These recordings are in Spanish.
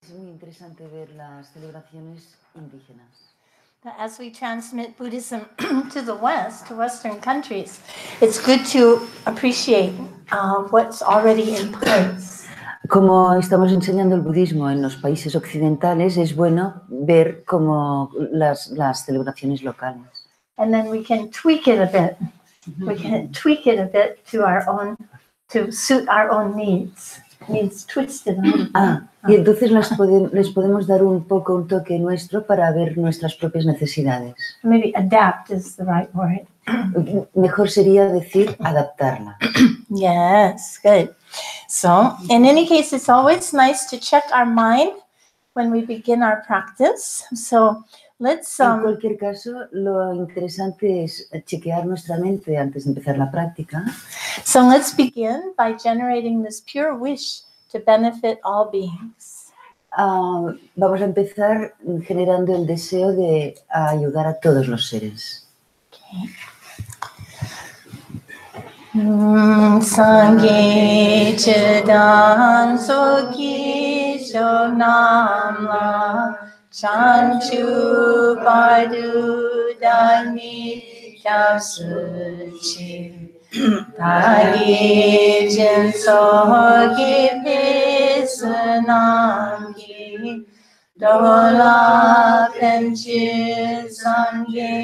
Es muy interesante ver las celebraciones indígenas. As we transmit Buddhism to the West, to Western countries, it's good to appreciate what's already in place. Como estamos enseñando el budismo en los países occidentales, es bueno ver como las celebraciones locales. And then we can tweak it a bit. We can tweak it a bit to our own, to suit our own needs. Needs twisted. Y entonces les podemos dar un toque nuestro para ver nuestras propias necesidades. Maybe adapt is the right word. Mejor sería decir adaptarla. Yes, good. So, in any case, it's always nice to check our mind when we begin our practice. So, let's. En cualquier caso, lo interesante es chequear nuestra mente antes de empezar la práctica. So, let's begin by generating this pure wish to benefit all beings. Vamos a empezar generando el deseo de ayudar a todos los seres. Okay. Sangye chedan soki shonamla chanchu padu dani kyasuchi tagi jinsoki pisanangi dola penchi sangye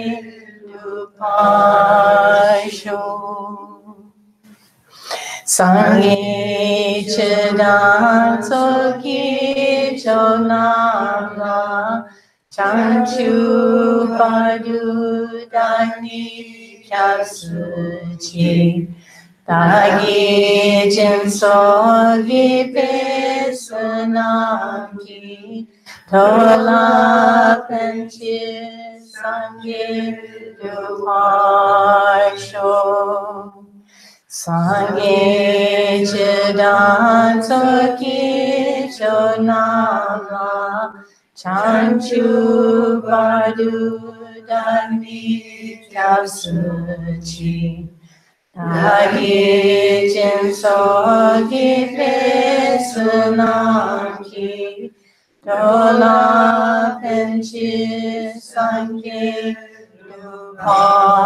dupasho. Sangye chedan soki chonamla chanchu padu dani kyasuchi tagi jinsoki pesanangi tola penchi sangye dupasho. Sangye chedan soki chonamla chanchu padu dani kyasuchi tagi jinsoki pesanangi dola penchi sangye dupasho.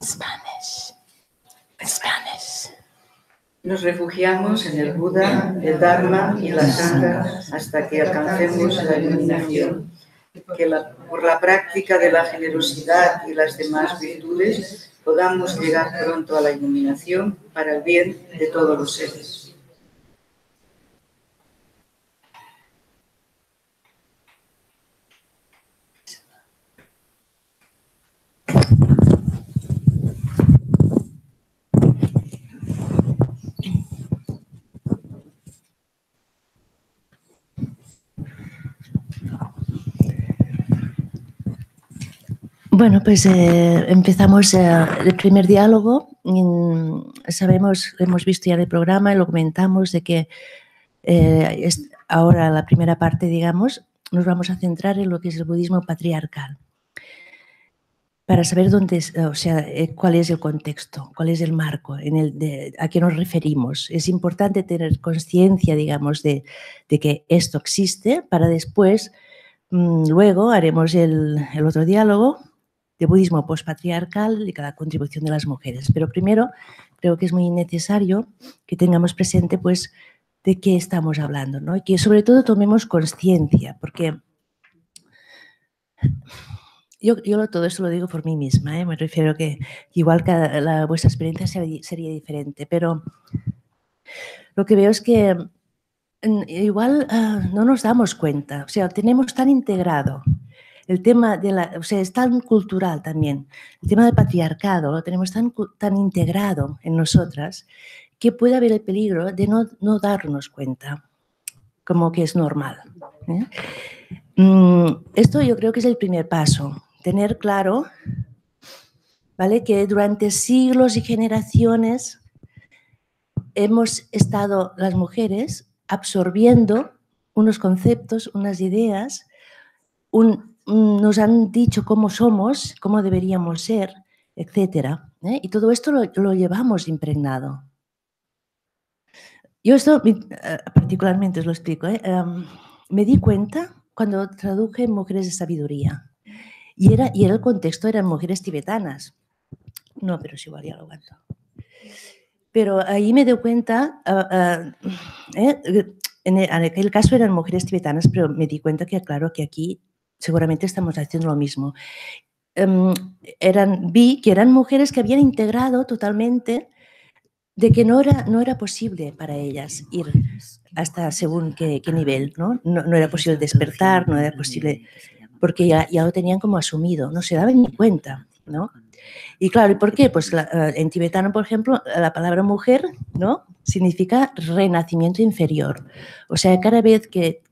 Spanish. Nos refugiamos en el Buda, el Dharma y la Sangha hasta que alcancemos la iluminación. Que por la práctica de la generosidad y las demás virtudes podamos llegar pronto a la iluminación para el bien de todos los seres. Bueno, pues empezamos el primer diálogo. Hemos visto ya en el programa y lo comentamos de que ahora la primera parte, digamos, nos vamos a centrar en lo que es el budismo patriarcal. Para saber cuál es el contexto, cuál es el marco, a qué nos referimos. Es importante tener conciencia, digamos, de que esto existe para después, luego haremos el otro diálogo de budismo postpatriarcal y cada contribución de las mujeres. Pero primero creo que es muy necesario que tengamos presente pues de qué estamos hablando, ¿no? Y que sobre todo tomemos conciencia, porque yo todo esto lo digo por mí misma, me refiero que igual vuestra experiencia sería diferente, pero lo que veo es que igual no nos damos cuenta, o sea, tenemos tan integrado el tema es tan cultural también. El tema del patriarcado lo tenemos tan integrado en nosotras que puede haber el peligro de no darnos cuenta, como que es normal. Esto yo creo que es el primer paso. Tener claro, ¿vale?, que durante siglos y generaciones hemos estado las mujeres absorbiendo unos conceptos, unas ideas, nos han dicho cómo somos, cómo deberíamos ser, etc. Y todo esto lo llevamos impregnado. Yo esto particularmente os lo explico. Me di cuenta cuando traduje Mujeres de Sabiduría y el contexto eran mujeres tibetanas. No, pero es igual, ya lo aguanto. Pero ahí me di cuenta, en aquel caso eran mujeres tibetanas, pero me di cuenta que, claro, que aquí seguramente estamos haciendo lo mismo. Vi que eran mujeres que habían integrado totalmente de que no era posible para ellas ir hasta según qué nivel, ¿no? No era posible despertar, no era posible, porque ya lo tenían como asumido, no se daban ni cuenta, ¿no? Y claro, ¿y por qué? Pues en tibetano, por ejemplo, la palabra mujer, ¿no? Significa renacimiento inferior. O sea, cada vez que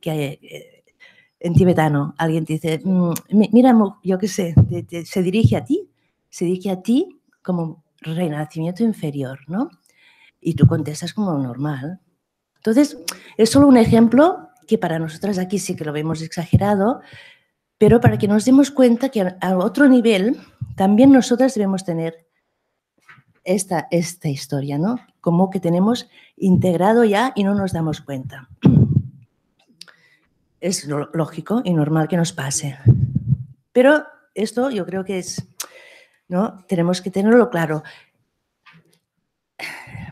en tibetano alguien te dice, mira, yo qué sé, se dirige a ti como renacimiento inferior, ¿no? Y tú contestas como normal. Entonces, es solo un ejemplo que para nosotras aquí sí que lo vemos exagerado, pero para que nos demos cuenta que a otro nivel también nosotras debemos tener esta historia, ¿no? Como que tenemos integrado ya y no nos damos cuenta. Es lógico y normal que nos pase. Pero esto yo creo que es, ¿no? Tenemos que tenerlo claro.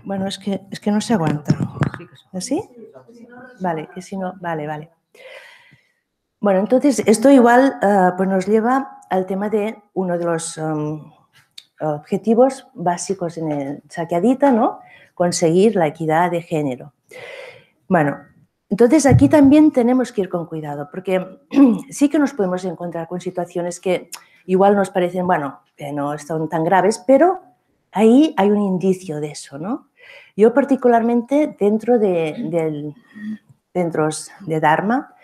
Bueno, es que no se aguanta. ¿Así? Vale, que si no, vale. Bueno, entonces esto igual pues nos lleva al tema de uno de los objetivos básicos en el Sakyadhita, ¿no? Conseguir la equidad de género. Bueno, entonces aquí también tenemos que ir con cuidado, porque sí que nos podemos encontrar con situaciones que igual nos parecen, bueno, que no son tan graves, pero ahí hay un indicio de eso, ¿no? Yo particularmente dentro de centros de Dharma,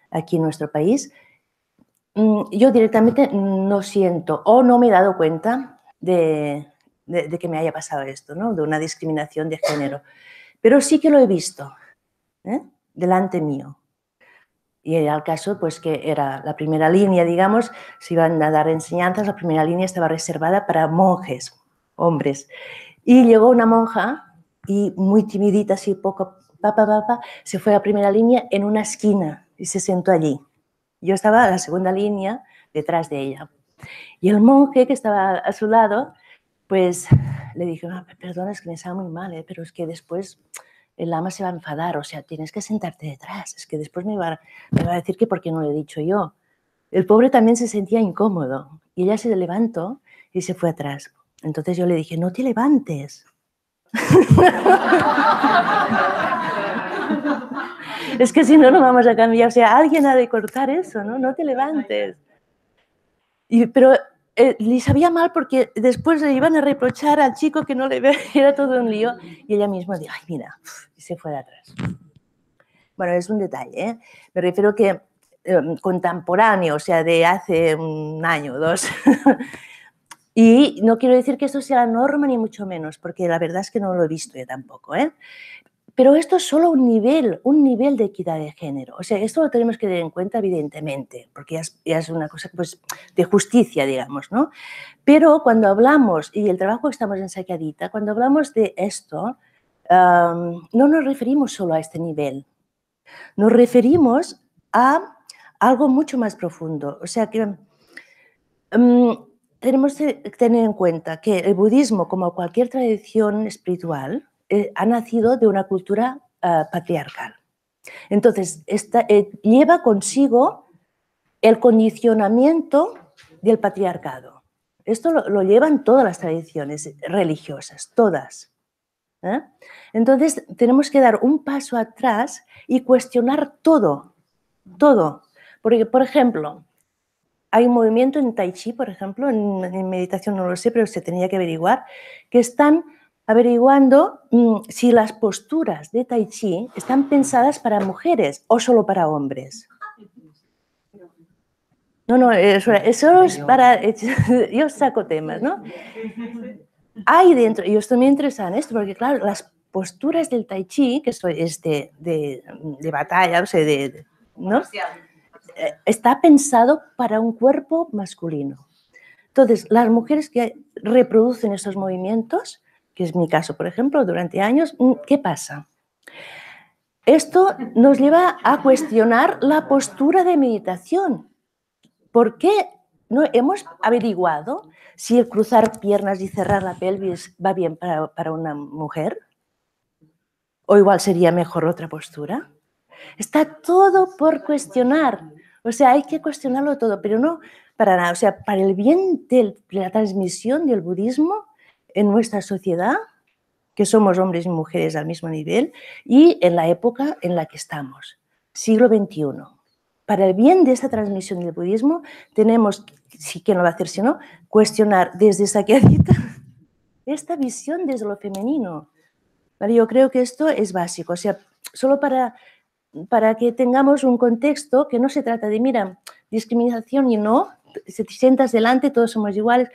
aquí en nuestro país, yo directamente no siento o no me he dado cuenta de que me haya pasado esto, ¿no? De una discriminación de género. Pero sí que lo he visto, delante mío. Y era el caso, pues, que era la primera línea, digamos, se iban a dar enseñanzas, la primera línea estaba reservada para monjes, hombres. Y llegó una monja y muy timidita, así poco, se fue a la primera línea en una esquina y se sentó allí. Yo estaba a la segunda línea detrás de ella. Y el monje que estaba a su lado, pues le dije, perdona, es que me sabe muy mal, pero es que después el lama se va a enfadar, o sea, tienes que sentarte detrás, es que después me va a decir que por qué no lo he dicho yo. El pobre también se sentía incómodo y ella se levantó y se fue atrás. Entonces yo le dije, no te levantes. Es que si no, no vamos a cambiar. O sea, alguien ha de cortar eso, ¿no? No te levantes. Pero le sabía mal porque después le iban a reprochar al chico que no le ve, era todo un lío. Y ella misma dijo, ay, mira, y se fue de atrás. Bueno, es un detalle, ¿eh? Me refiero que contemporáneo, o sea, de hace un año o dos. Y no quiero decir que esto sea la norma, ni mucho menos, porque la verdad es que no lo he visto yo tampoco, ¿eh? Pero esto es solo un nivel de equidad de género. O sea, esto lo tenemos que tener en cuenta, evidentemente, porque ya es una cosa, pues, de justicia, digamos, ¿no? Pero cuando hablamos, y el trabajo que estamos en Sakyadhita, cuando hablamos de esto, no nos referimos solo a este nivel. Nos referimos a algo mucho más profundo. O sea, que tenemos que tener en cuenta que el budismo, como cualquier tradición espiritual, ha nacido de una cultura patriarcal. Entonces, lleva consigo el condicionamiento del patriarcado. Esto lo llevan todas las tradiciones religiosas, todas. Entonces, tenemos que dar un paso atrás y cuestionar todo. Porque, por ejemplo, hay un movimiento en Tai Chi, por ejemplo, en meditación no lo sé, pero se tenía que averiguar, que están averiguando si las posturas de Tai Chi están pensadas para mujeres o solo para hombres. No, eso es para... Yo saco temas, ¿no? Hay dentro, y yo estoy muy interesada en esto, porque claro, las posturas del Tai Chi, que es de batalla, o sea, ¿no? Está pensado para un cuerpo masculino. Entonces, las mujeres que reproducen esos movimientos, que es mi caso, por ejemplo, durante años, ¿qué pasa? Esto nos lleva a cuestionar la postura de meditación. ¿Por qué no hemos averiguado si el cruzar piernas y cerrar la pelvis va bien para una mujer? ¿O igual sería mejor otra postura? Está todo por cuestionar. O sea, hay que cuestionarlo todo, pero no para nada. O sea, para el bien de la transmisión del budismo en nuestra sociedad, que somos hombres y mujeres al mismo nivel, y en la época en la que estamos, siglo XXI. Para el bien de esta transmisión del budismo, tenemos, si quién lo va a hacer si no, cuestionar desde Sakyadhita esta visión desde lo femenino. ¿Vale? Yo creo que esto es básico, o sea, solo para que tengamos un contexto que no se trata de, mira, discriminación y no, si te sientas delante, todos somos iguales.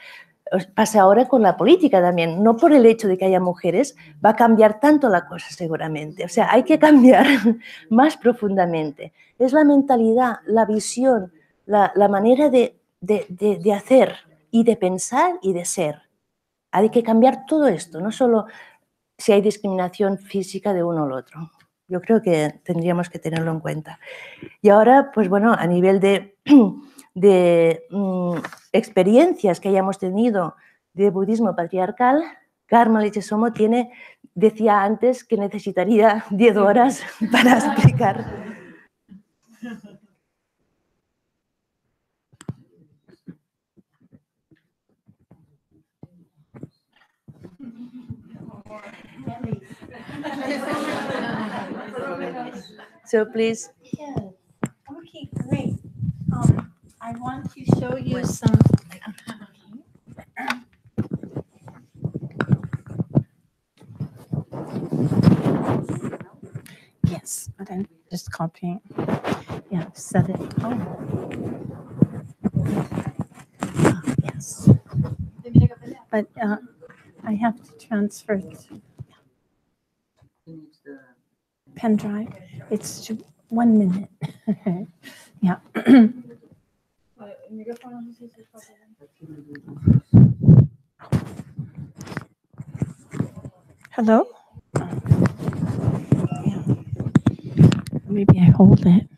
Pasa ahora con la política también, no por el hecho de que haya mujeres va a cambiar tanto la cosa seguramente, o sea, hay que cambiar más profundamente. Es la mentalidad, la visión, la manera de hacer y de pensar y de ser. Hay que cambiar todo esto, no solo si hay discriminación física de uno o el otro. Yo creo que tendríamos que tenerlo en cuenta. Y ahora, pues bueno, a nivel de experiencias que hayamos tenido de budismo patriarcal, Karma Lechesomo decía antes que necesitaría 10 horas para explicar. So please. Yeah. Okay, great. I want to show you some. Yes, but I'm just copying. Yeah, set it. Yes. But I have to transfer it. Pen drive. It's 1 minute. Yeah. Hello? Yeah. Maybe I hold it.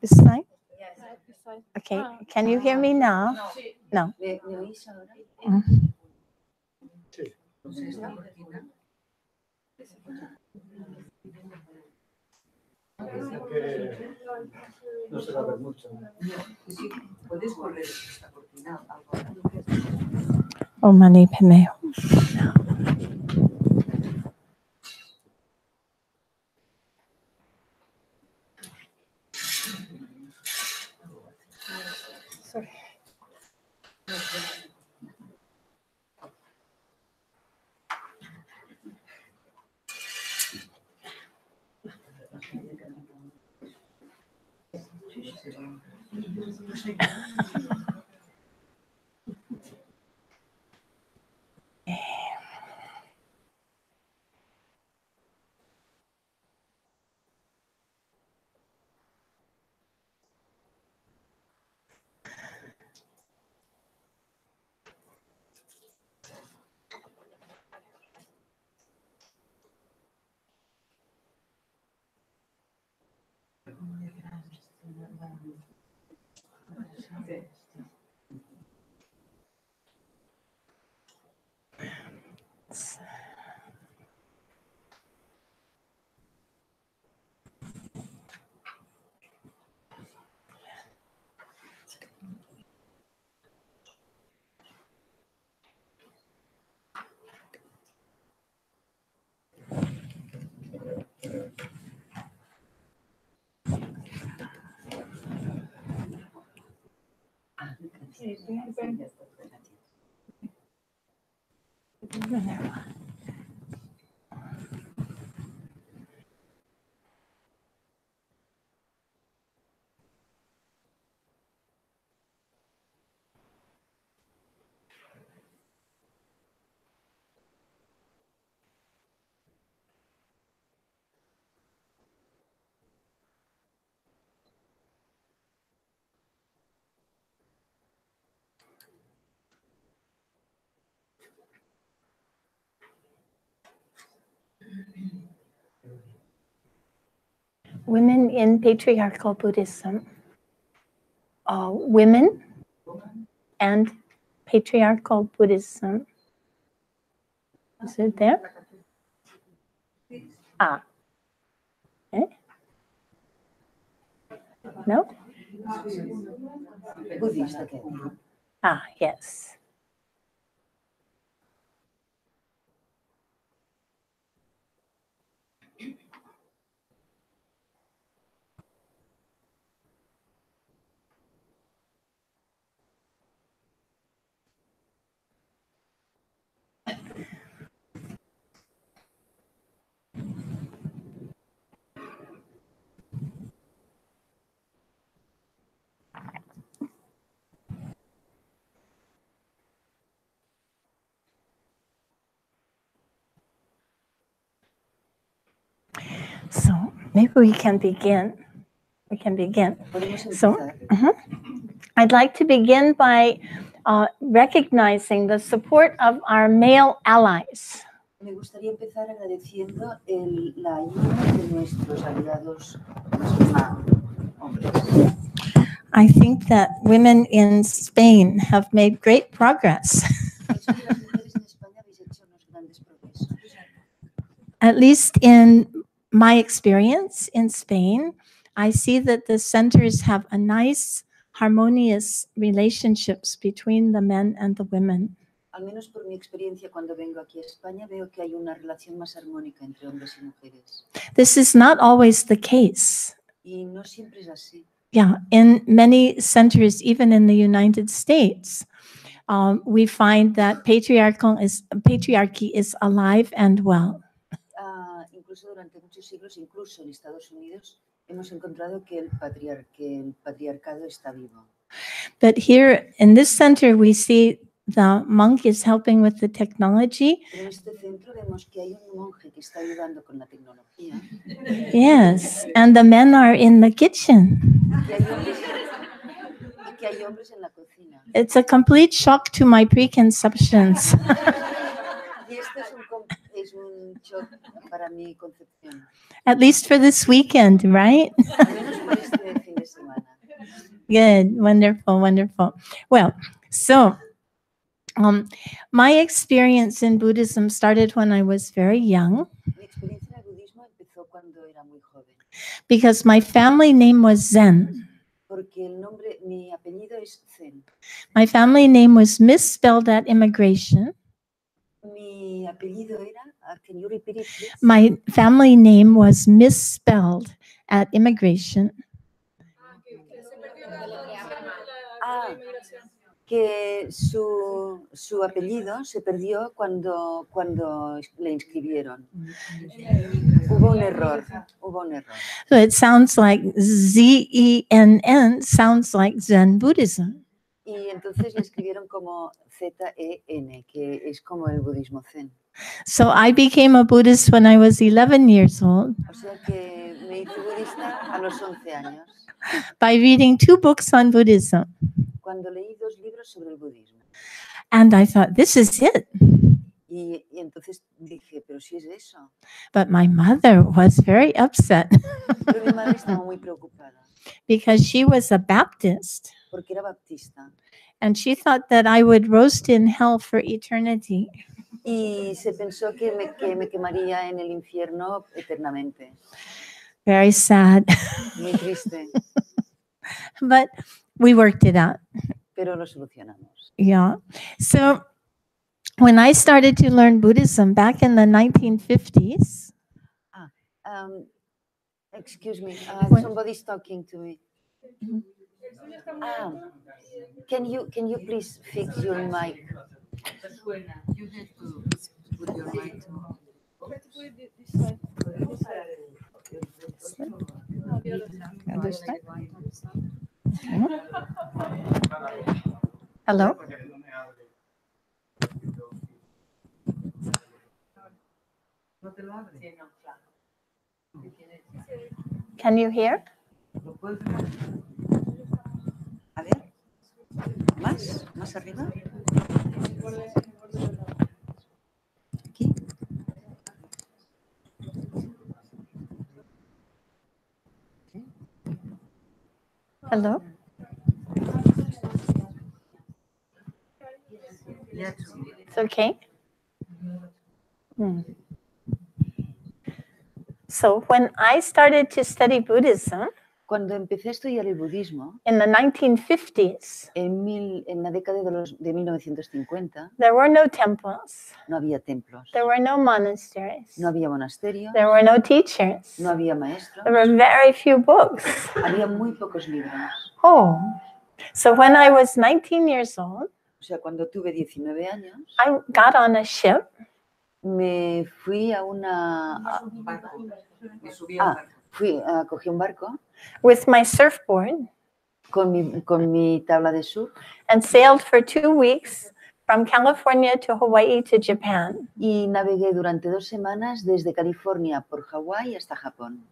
This side? Okay. Can you hear me now? No. Mm. No se va a ver mucho. Puedes correr esta cortina. Oh, mani padme. Sorry. Women in patriarchal Buddhism. Women and patriarchal Buddhism. Is it there? Ah. Eh? No? Buddhist, okay. Ah, yes. So maybe we can begin. So I'd like to begin by recognizing the support of our male allies. Me gustaría empezar agradeciendo la ayuda de nuestros aliados hombres. I think that women in Spain have made great progress. At least in my experience in Spain, I see that the centers have a nice, harmonious relationships between the men and the women. Al menos por mi experiencia cuando vengo aquí a España veo que hay una relación más armónica entre hombres y mujeres. This is not always the case. Y no siempre es así. Yeah, in many centers, even in the United States, we find that patriarchy is alive and well. Incluso durante muchos siglos, incluso en Estados Unidos, hemos encontrado que el patriarcado está vivo. But here in this center, we see the monk is helping with the technology. En este centro vemos que hay un monje que está ayudando con la tecnología. Yes, and the men are in the kitchen. Y que hay hombres en la cocina. It's a complete shock to my preconceptions. Y esto es un shock para mi concepción. At least for this weekend, right? Al menos por este fin de semana. Good, wonderful, wonderful. Well, so my experience in Buddhism started when I was very young. Mi experiencia en el budismo empezó cuando era muy joven. Because my family name was Zen. Porque mi apellido es Zen. My family name was misspelled at immigration. Mi apellido era, can you repeat it, please? My family name was misspelled at immigration. Que su apellido se perdió cuando le inscribieron. Hubo un error. So it sounds like ZENN sounds like Zen Buddhism. Y entonces le escribieron como ZEN, que es como el budismo zen. So I became a Buddhist when I was 11 years old. O sea que me hice budista a los 11 años. By reading 2 books on Buddhism. Cuando leí 2 libros sobre el budismo. And I thought, this is it. Y entonces dije, pero si es eso. But my mother was very upset. Pero mi madre estaba muy preocupada. Because she was a Baptist. Porque era baptista. And she thought that I would roast in hell for eternity. Y se pensó que me quemaría en el infierno eternamente. Very sad. Muy triste. But we worked it out. Pero lo solucionamos. Yeah. So when I started to learn Buddhism back in the 1950s. Excuse me, somebody's talking to me. Can you please fix your mic? You have to put your mic Hello? Can you hear? A ver. Más arriba. Aquí. Hello? It's okay? So when I started to study Buddhism Cuando empecé a estudiar el budismo, in the 1950s, en la década de 1950, there were no temples, no había templos, there were no monasteries, no había monasterios, there were no teachers, no había maestros, there were very few books. había muy pocos libros. Oh, so when I was 19 years old, O sea, cuando tuve 19 años, I got on a ship me fui a cogí un barco with my surfboard con mi tabla de surf and sailed for 2 weeks from California to Hawaii to Japan. y navegué durante 2 semanas desde California por Hawái hasta Japón.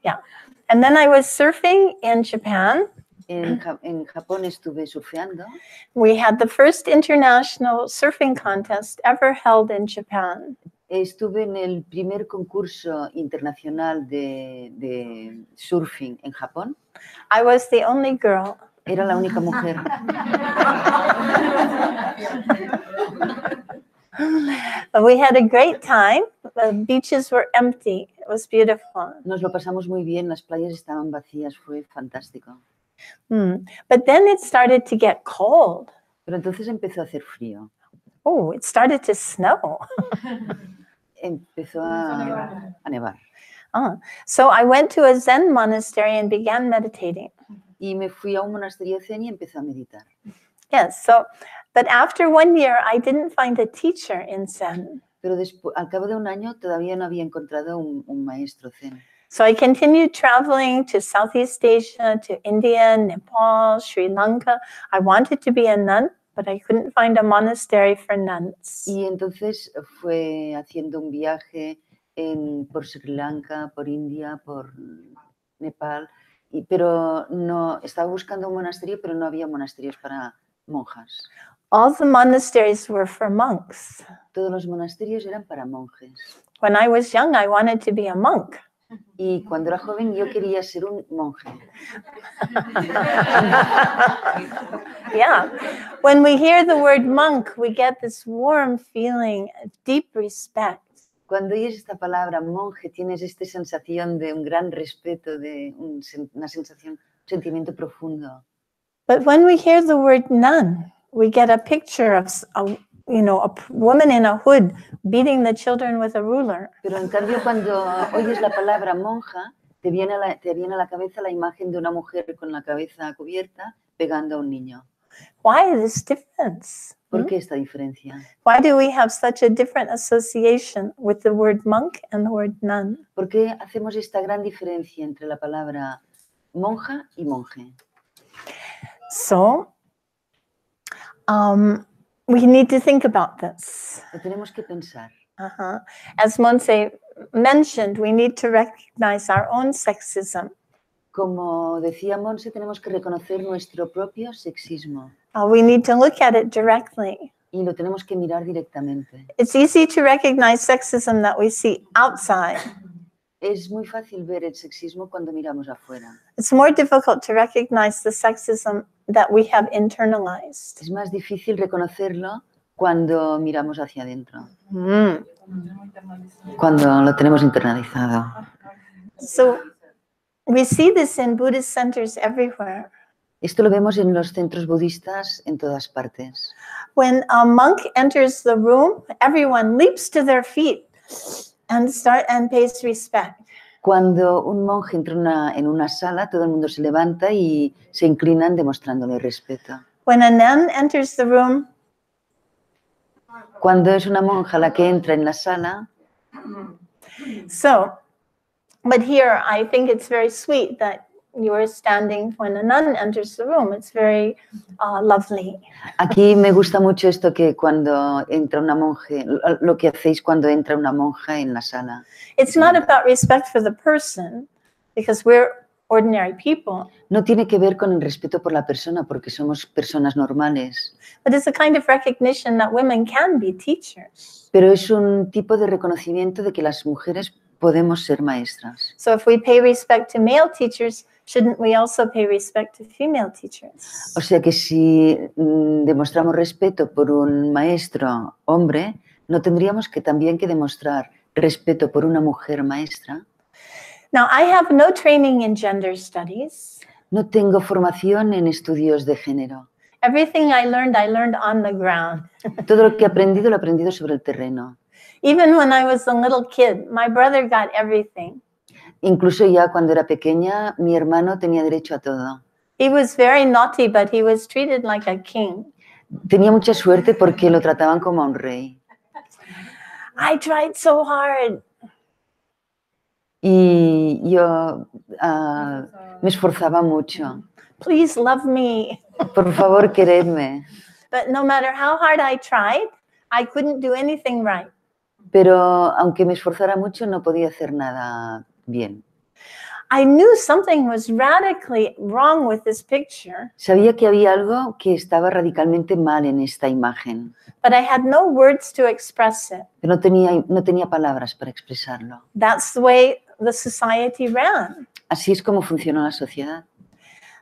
Yeah. And then I was surfing in Japan. En Japón estuve surfeando. We had the first international surfing contest ever held in Japan. Estuve en el primer concurso internacional de surfing en Japón. I was the only girl. Era la única mujer. We had a great time. The beaches were empty. It was beautiful. Nos lo pasamos muy bien, las playas estaban vacías, fue fantástico. But then it started to get cold. Pero entonces empezó a hacer frío. Oh, it started to snow. Empezó a nevar. So I went to a Zen monastery and began meditating. Y me fui a un monasterio zen y empecé a meditar. Yes, so, but after 1 year, I didn't find a teacher in Zen. Pero al cabo de un año todavía no había encontrado un maestro zen. So I continued traveling to Southeast Asia, to India, Nepal, Sri Lanka. I wanted to be a nun, but I couldn't find a monastery for nuns. Y entonces fue haciendo un viaje por Sri Lanka, por India, por Nepal, pero no estaba buscando un monasterio, pero no había monasterios para monjas. All the monasteries were for monks. Todos los monasterios eran para monjes. When I was young, I wanted to be a monk. Y cuando era joven yo quería ser un monje. Yeah. When we hear the word monk, we get this warm feeling of deep respect. Cuando oyes esta palabra monje, tienes esta sensación de un gran respeto, de una sensación, un sentimiento profundo. But when we hear the word nun, we get a picture of a woman in a hood beating the children with a ruler. Pero en cambio, cuando oyes la palabra monja, te viene a la cabeza la imagen de una mujer con la cabeza cubierta pegando a un niño. Why this difference? ¿Por qué esta diferencia? Why do we have such a different association with the word monk and the word nun? ¿Por qué hacemos esta gran diferencia entre la palabra monja y monje? So, we need to think about this. Lo tenemos que pensar. As Monse mentioned, we need to recognize our own sexism. Como decía Monse, tenemos que reconocer nuestro propio sexismo. We need to look at it directly. Y lo tenemos que mirar directamente. It's easy to recognize sexism that we see outside. Es muy fácil ver el sexismo cuando miramos afuera. It's more difficult to recognize the sexism that we have internalized. Es más difícil reconocerlo cuando miramos hacia adentro. Cuando lo tenemos internalizado. So we see this in Buddhist centers everywhere. Esto lo vemos en los centros budistas en todas partes. When a monk enters the room, everyone leaps to their feet and pays respect. Cuando un monje entra en una sala, todo el mundo se levanta y se inclinan demostrándole respeto. When a nun enters the room, cuando es una monja la que entra en la sala. So, but here I think it's very sweet that you are standing when a nun enters the room. It's very lovely. Aquí me gusta mucho esto que cuando entra una monja, lo que hacéis cuando entra una monja en la sala. It's not about respect for the person, because we're ordinary people. No tiene que ver con el respeto por la persona, porque somos personas normales. But it's a kind of recognition that women can be teachers. Pero es un tipo de reconocimiento de que las mujeres podemos ser maestras. So if we pay respect to male teachers, shouldn't we also pay respect to female teachers? O sea que si demostramos respeto por un maestro hombre, ¿no tendríamos que también que demostrar respeto por una mujer maestra? Now, I have no training in gender studies. No tengo formación en estudios de género. Everything I learned on the ground. Todo lo que he aprendido lo he aprendido sobre el terreno. Even when I was a little kid, my brother got everything. Incluso ya cuando era pequeña, mi hermano tenía derecho a todo. He was very naughty, but he was treated like a king. Tenía mucha suerte porque lo trataban como a un rey. I tried so hard. Y yo me esforzaba mucho. Please love me. Por favor, queredme. But no matter how hard I tried, I couldn't do anything right. Pero aunque me esforzara mucho, no podía hacer nada bien. I knew something was radically wrong with this picture, Sabía que había algo que estaba radicalmente mal en esta imagen, but I had no words to express it. pero no tenía palabras para expresarlo. That's the way the society ran. Así es como funciona la sociedad.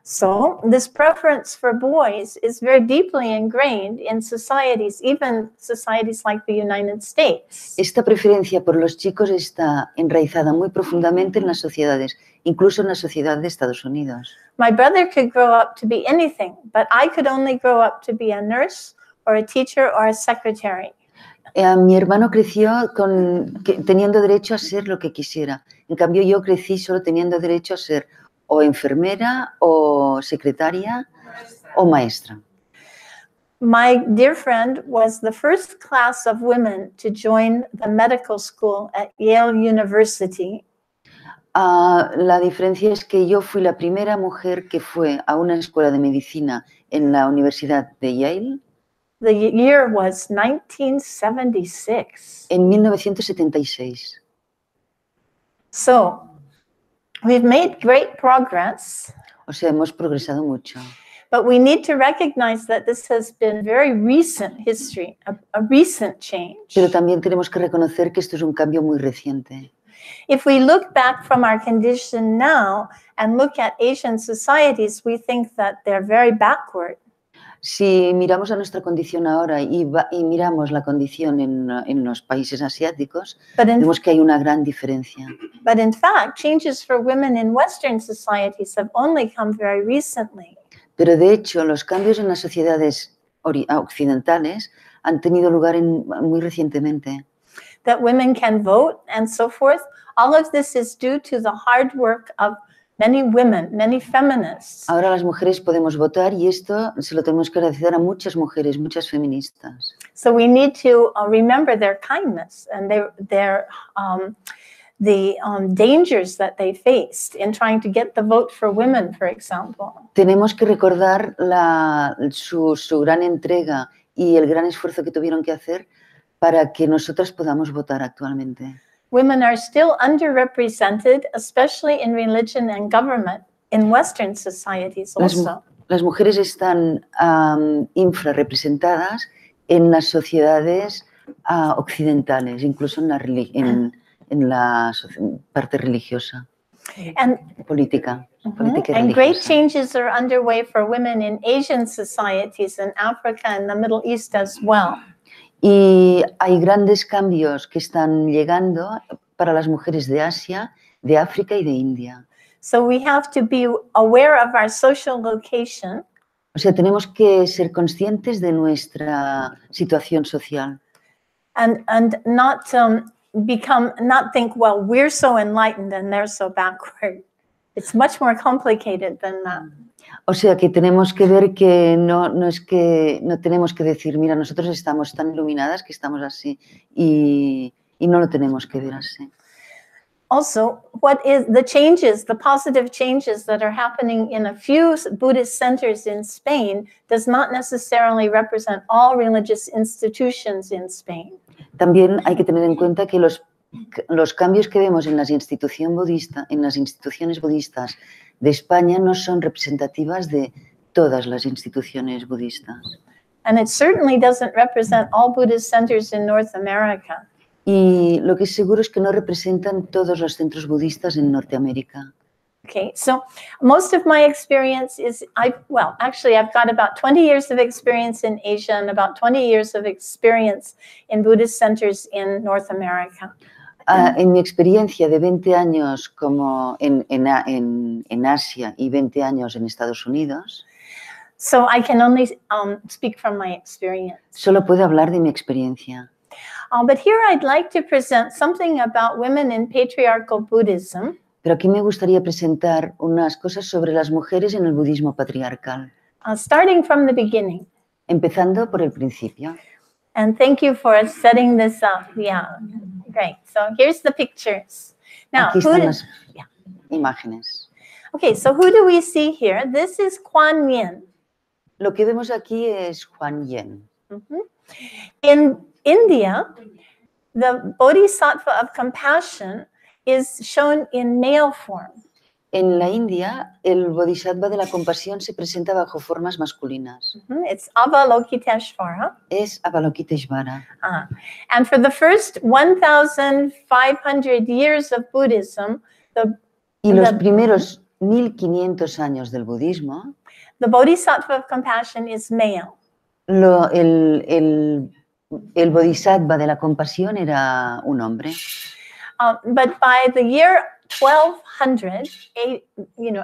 So this preference for boys is very deeply ingrained in societies, even societies like the United States. Esta preferencia por los chicos está enraizada muy profundamente en las sociedades, incluso en la sociedad de Estados Unidos. My brother could grow up to be anything, but I could only grow up to be a nurse or a teacher or a secretary. Mi hermano creció teniendo derecho a ser lo que quisiera. En cambio, yo crecí solo teniendo derecho a ser o enfermera, o secretaria, o maestra. My dear friend was the first class of women to join the medical school at Yale University. La diferencia es que yo fui la primera mujer que fue a una escuela de medicina en la Universidad de Yale. The year was 1976. En 1976. So, we've made great progress. O sea, hemos progresado mucho. But we need to recognize that this has been very recent history, a recent change. Pero también tenemos que reconocer que esto es un cambio muy reciente. If we look back from our condition now and look at Asian societies, we think that they're very backward. Si miramos a nuestra condición ahora y miramos la condición en los países asiáticos, vemos que hay una gran diferencia. But in fact, changes for women in Western societies have only come very recently. Pero de hecho, los cambios en las sociedades occidentales han tenido lugar muy recientemente. That women can vote and so forth, all of this is due to the hard work of many women, many feminists. Ahora las mujeres podemos votar y esto se lo tenemos que agradecer a muchas mujeres, muchas feministas. So we need to remember their kindness and the dangers that they faced in trying to get the vote for women, for example. Tenemos que recordar su gran entrega y el gran esfuerzo que tuvieron que hacer para que nosotras podamos votar actualmente. Women are still underrepresented, especially in religion and government, in Western societies also. Las mujeres están infrarrepresentadas en las sociedades occidentales, incluso en la parte religiosa, política y And great religiosa. changes are underway for women in Asian societies, in Africa and the Middle East as well. Y hay grandes cambios que están llegando para las mujeres de Asia, de África y de India. So we have to be aware of our social location. O sea, tenemos que ser conscientes de nuestra situación social. And not think, well, we're so enlightened and they're so backward. It's much more complicated than that. O sea, que tenemos que ver que no tenemos que decir, mira, nosotros estamos tan iluminadas que estamos así y no lo tenemos que ver así. Also, what is the positive changes that are happening in a few Buddhist centers in Spain does not necessarily represent all religious institutions in Spain. También hay que tener en cuenta que los cambios que vemos en las instituciones budistas de España no son representativas de todas las instituciones budistas. And it certainly doesn't represent all Buddhist centers in North America. Y lo que es seguro es que no representan todos los centros budistas en Norteamérica. Okay, so most of my experience is, actually I've got about 20 years of experience in Asia and about 20 years of experience in Buddhist centers in North America. En mi experiencia de 20 años como en Asia y 20 años en Estados Unidos, So I can only speak from my experience. solo puedo hablar de mi experiencia. But here I'd like to present something about women in patriarchal Buddhism. Pero aquí me gustaría presentar unas cosas sobre las mujeres en el budismo patriarcal, Starting from the beginning. empezando por el principio. And thank you for setting this up. Yeah, great. So here's the pictures. Now, Aquí están las imágenes. Okay, so who do we see here? This is Kuan Yin. Lo que vemos aquí es Kuan Yin. In India, the Bodhisattva of compassion is shown in male form. En la India, el Bodhisattva de la compasión se presenta bajo formas masculinas. It's Avalokiteshvara. Es Avalokiteshvara. And for the first 1,500 years of Buddhism, Y los primeros 1500 años del budismo, the Bodhisattva of compassion is male. el Bodhisattva de la compasión era un hombre. But by the year 1200,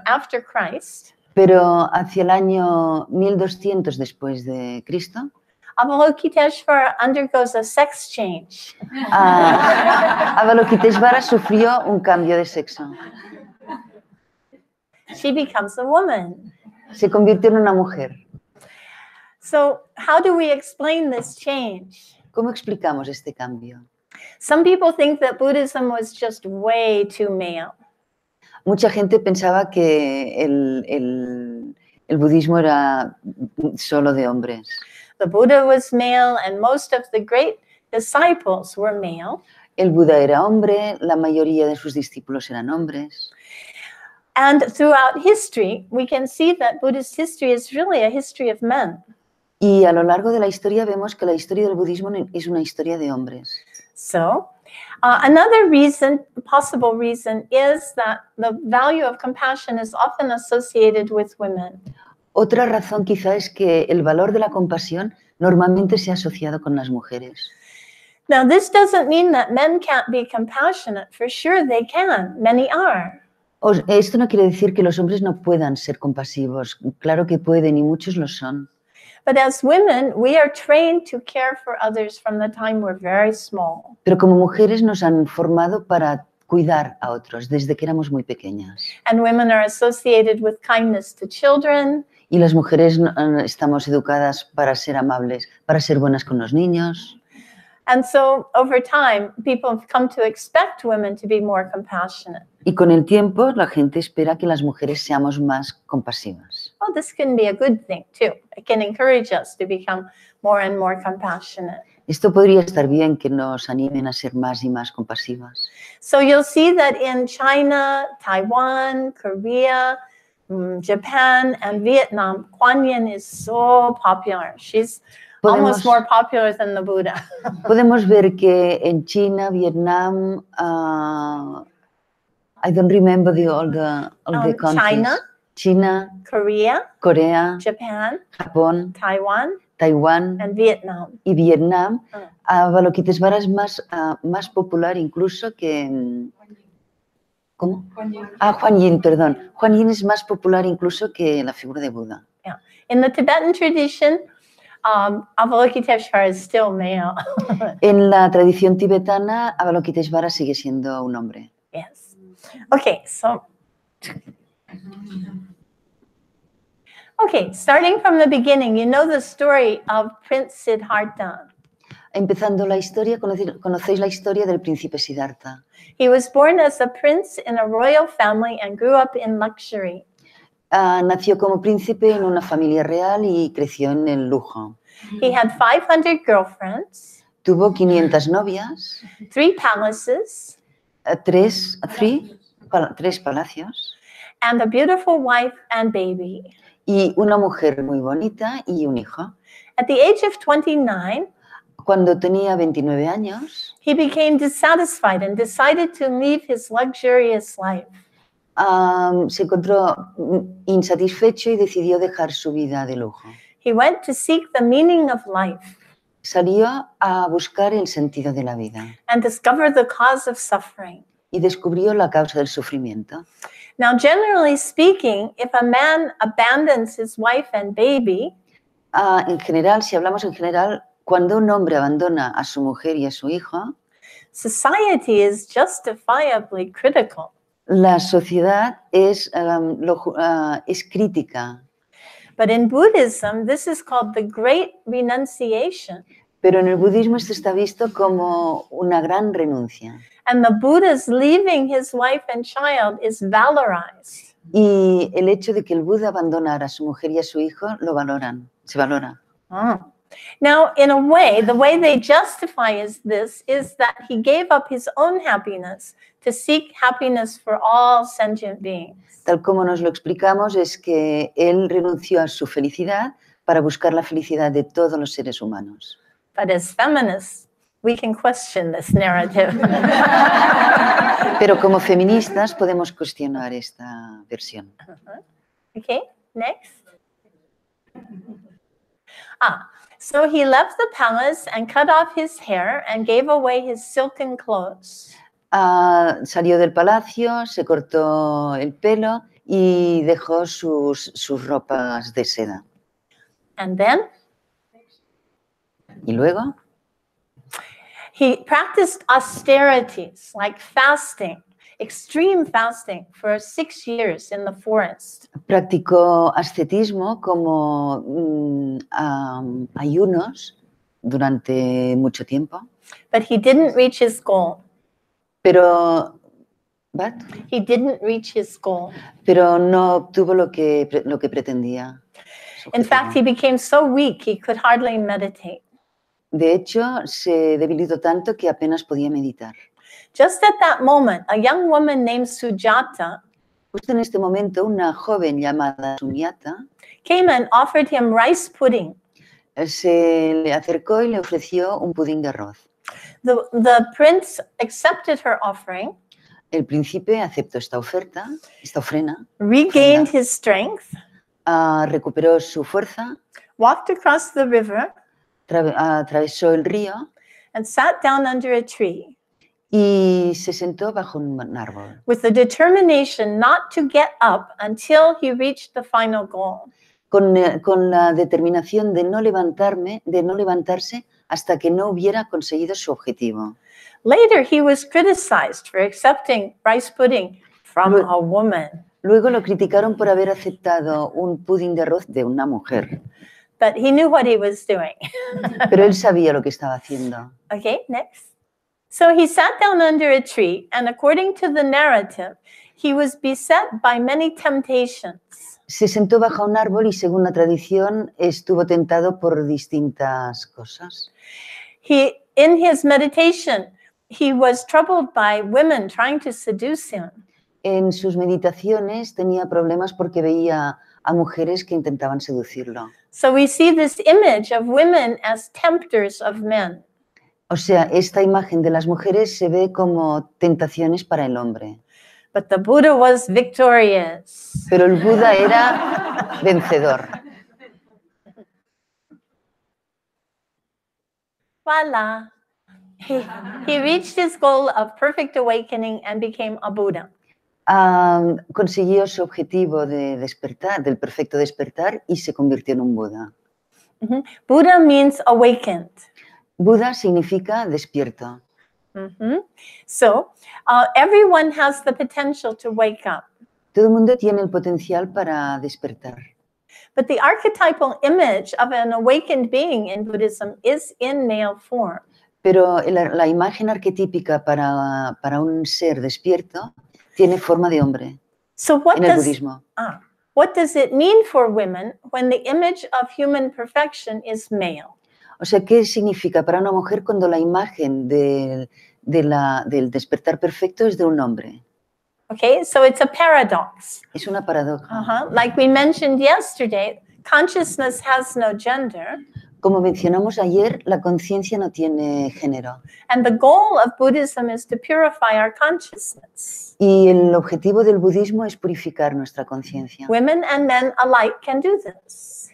after Christ, Pero hacia el año 1200 después de Cristo, Avalokiteshvara undergoes a sex change. Avalokiteshvara sufrió un cambio de sexo. She becomes a woman. Se convirtió en una mujer. So how do we explain this change? ¿Cómo explicamos este cambio? Some people think that Buddhism was just way too male. Mucha gente pensaba que el budismo era solo de hombres. The Buddha was male and most of the great disciples were male. El Buda era hombre, la mayoría de sus discípulos eran hombres. And throughout history, we can see that Buddhist history is really a history of men. Y a lo largo de la historia vemos que la historia del budismo es una historia de hombres. So, another possible reason is that the value of compassion is often associated with women. Otra razón quizá es que el valor de la compasión normalmente se ha asociado con las mujeres. Now, this doesn't mean that men can't be compassionate. For sure they can. Many are. Esto no quiere decir que los hombres no puedan ser compasivos. Claro que pueden y muchos lo son. But as women, we are trained to care for others from the time we're very small. Pero como mujeres nos han formado para cuidar a otros desde que éramos muy pequeñas. And women are associated with kindness to children. Y las mujeres estamos educadas para ser amables, para ser buenas con los niños. And so over time, people have come to expect women to be more compassionate. Y con el tiempo la gente espera que las mujeres seamos más compasivas. Well, this can be a good thing too. It can encourage us to become more and more compassionate. Esto podría estar bien, que nos animen a ser más y más compasivas. So you'll see that in China, Taiwan, Korea, Japan, and Vietnam, Kuan Yin is so popular. She's almost more popular than the Buddha. Podemos ver que en China, Vietnam, I don't remember all the countries. China, Corea, Japan, Japón, Taiwan, and Vietnam. Y Vietnam, Avalokiteshvara es más popular incluso que... ¿Cómo? Kuan Yin, perdón. Kuan Yin es más popular incluso que la figura de Buda. Yeah. In the Tibetan tradition, Avalokiteshvara is still male. En la tradición tibetana, Avalokiteshvara sigue siendo un hombre. Yes. Okay, so... Okay, starting from the beginning, you know the story of Prince Siddhartha. Empezando la historia, conocéis la historia del príncipe Siddhartha. He was born as a prince in a royal family and grew up in luxury. Nació como príncipe en una familia real y creció en el lujo. He had 500 girlfriends. Tuvo 500 novias. 3 palaces. Tres palacios. And a beautiful wife and baby. Y una mujer muy bonita y un hijo. At the age of 29, cuando tenía 29 años, he became dissatisfied and decided to leave his luxurious life. se encontró insatisfecho y decidió dejar su vida de lujo. He went to seek the meaning of life Salió a buscar el sentido de la vida and discover the cause of suffering. y descubrió la causa del sufrimiento. Now, generally speaking, if a man abandons his wife and baby, En general, si hablamos en general, cuando un hombre abandona a su mujer y a su hijo, society is justifiably critical. la sociedad es crítica. But in Buddhism, this is called the Great Renunciation. Pero en el budismo esto está visto como una gran renuncia. And the Buddha's leaving his wife and child is valorized. Y el hecho de que el Buda abandonara a su mujer y a su hijo lo valoran, se valora. Now, in a way, the way they justify this is that he gave up his own happiness to seek happiness for all sentient beings. Tal como nos lo explicamos, es que él renunció a su felicidad para buscar la felicidad de todos los seres humanos. But as feminists, we can question this narrative. Pero como feministas podemos cuestionar esta versión. Okay, next. So he left the palace and cut off his hair and gave away his silken clothes. Salió del palacio, se cortó el pelo y dejó sus ropas de seda. And then Y luego he practiced austerities like fasting, extreme fasting, for 6 years in the forest. practicó ascetismo como ayunos durante mucho tiempo. But he didn't reach his goal. Pero, ¿what? He didn't reach his goal. Pero no obtuvo lo que pretendía. In fact, he became so weak he could hardly meditate. De hecho, se debilitó tanto que apenas podía meditar. Just at that moment, a young woman named Sujata Justo en este momento, una joven llamada Sunyata came and offered him rice pudding. se le acercó y le ofreció un pudín de arroz. The prince accepted her offering, El príncipe aceptó esta ofrenda, regained his strength, recuperó su fuerza, walked across the river, atravesó el río and sat down under a tree y se sentó bajo un árbol, with the determination not to get up until he reached the final goal. con la determinación de no levantarse hasta que no hubiera conseguido su objetivo. Later, he was criticized for accepting rice pudding from a woman. Luego lo criticaron por haber aceptado un pudín de arroz de una mujer, But he knew what he was doing. pero él sabía lo que estaba haciendo. Okay, next. So he sat down under a tree, and according to the narrative, he was beset by many temptations. Se sentó bajo un árbol y, según la tradición, estuvo tentado por distintas cosas. In his meditation, he was troubled by women trying to seduce him. En sus meditaciones tenía problemas porque veía a mujeres que intentaban seducirlo. So we see this image of women as tempters of men. O sea, esta imagen de las mujeres se ve como tentaciones para el hombre. But the Buddha was victorious. Pero el Buda era vencedor. Voila. He reached his goal of perfect awakening and became a Buddha. Consiguió su objetivo de despertar, del perfecto despertar, y se convirtió en un Buda. Buddha means awakened. Buda significa despierto. So everyone has the potential to wake up. Todo el mundo tiene el potencial para despertar. But the archetypal image of an awakened being in Buddhism is in male form. Pero la imagen arquetípica para un ser despierto tiene forma de hombre en el budismo. What does it mean for women when the image of human perfection is male? O sea, ¿qué significa para una mujer cuando la imagen del despertar perfecto es de un hombre? Okay, so it's a paradox. Es una paradoja. Like we mentioned yesterday, consciousness has no gender. Como mencionamos ayer, la conciencia no tiene género. And the goal of Buddhism is to purify our consciousness. Y el objetivo del budismo es purificar nuestra conciencia. Women and men alike can do this.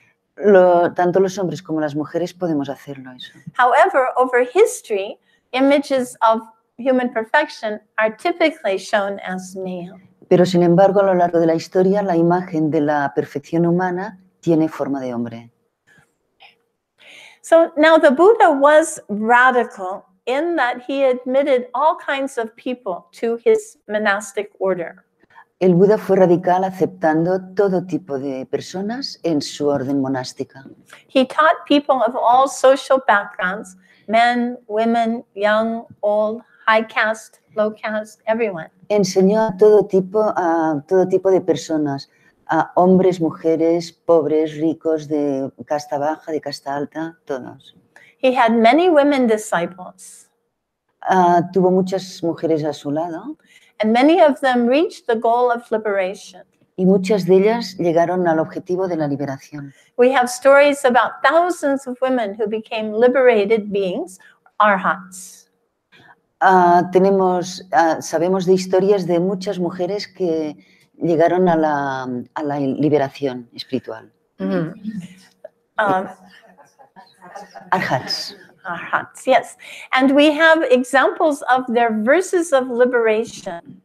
Tanto los hombres como las mujeres podemos hacerlo eso. However, over history, images of human perfection are typically shown as male. Pero sin embargo, a lo largo de la historia, la imagen de la perfección humana tiene forma de hombre. So now the Buddha was radical in that he admitted all kinds of people to his monastic order. El Buda fue radical aceptando todo tipo de personas en su orden monástica. He taught people of all social backgrounds, men, women, young, old, high caste, low caste, everyone. Enseñó a todo tipo de personas, a hombres, mujeres, pobres, ricos, de casta baja, de casta alta, todos. He had many women disciples, Tuvo muchas mujeres a su lado and many of them reached the goal of liberation. y muchas de ellas llegaron al objetivo de la liberación. We have stories about thousands of women who became liberated beings, arhats. Sabemos de historias de muchas mujeres que llegaron a la liberación espiritual. Arhats. Arhats, yes. And we have examples of their verses of liberation.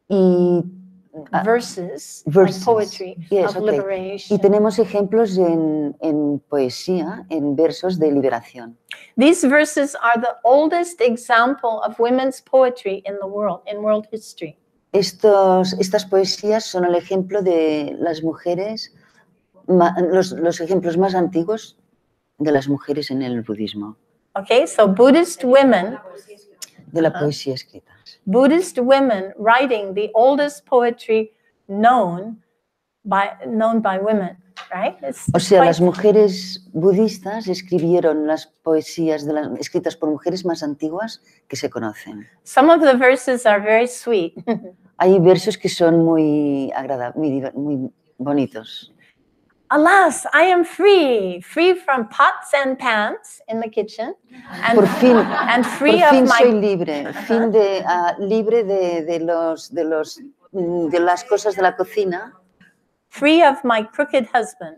Y, Verses, verses. like poetry Yes, of okay. liberation. Y tenemos ejemplos en poesía, en versos de liberación. These verses are the oldest example of women's poetry in the world, in world history. Estas poesías son el ejemplo de las mujeres, los ejemplos más antiguos de las mujeres en el budismo, Okay, so Buddhist women, de la poesía escrita. Buddhist women writing the oldest poetry known by women, right? O sea, quite- las mujeres budistas escribieron las poesías escritas por mujeres más antiguas que se conocen. Some of the verses are very sweet. Hay versos que son muy agradables, muy bonitos. Alas, I am free from pots and pans in the kitchen, and, Por fin, and por free of fin soy my libre, libre de las cosas de la cocina, free of my crooked husband.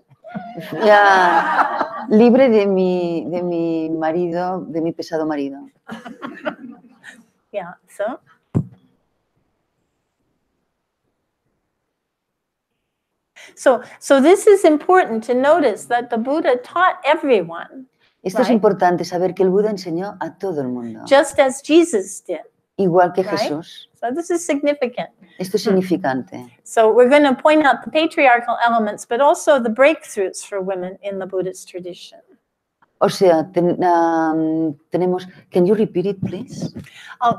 ya libre de mi marido, de mi pesado marido. Yeah, so. So this is important to notice that the Buddha taught everyone, Esto es Right. importante saber que el Buda enseñó a todo el mundo, just as Jesus did. igual que Right. Jesús. So this is significant. Esto es significante. So we're going to point out the patriarchal elements, but also the breakthroughs for women in the Buddhist tradition. O sea, tenemos. Can you repeat it, please?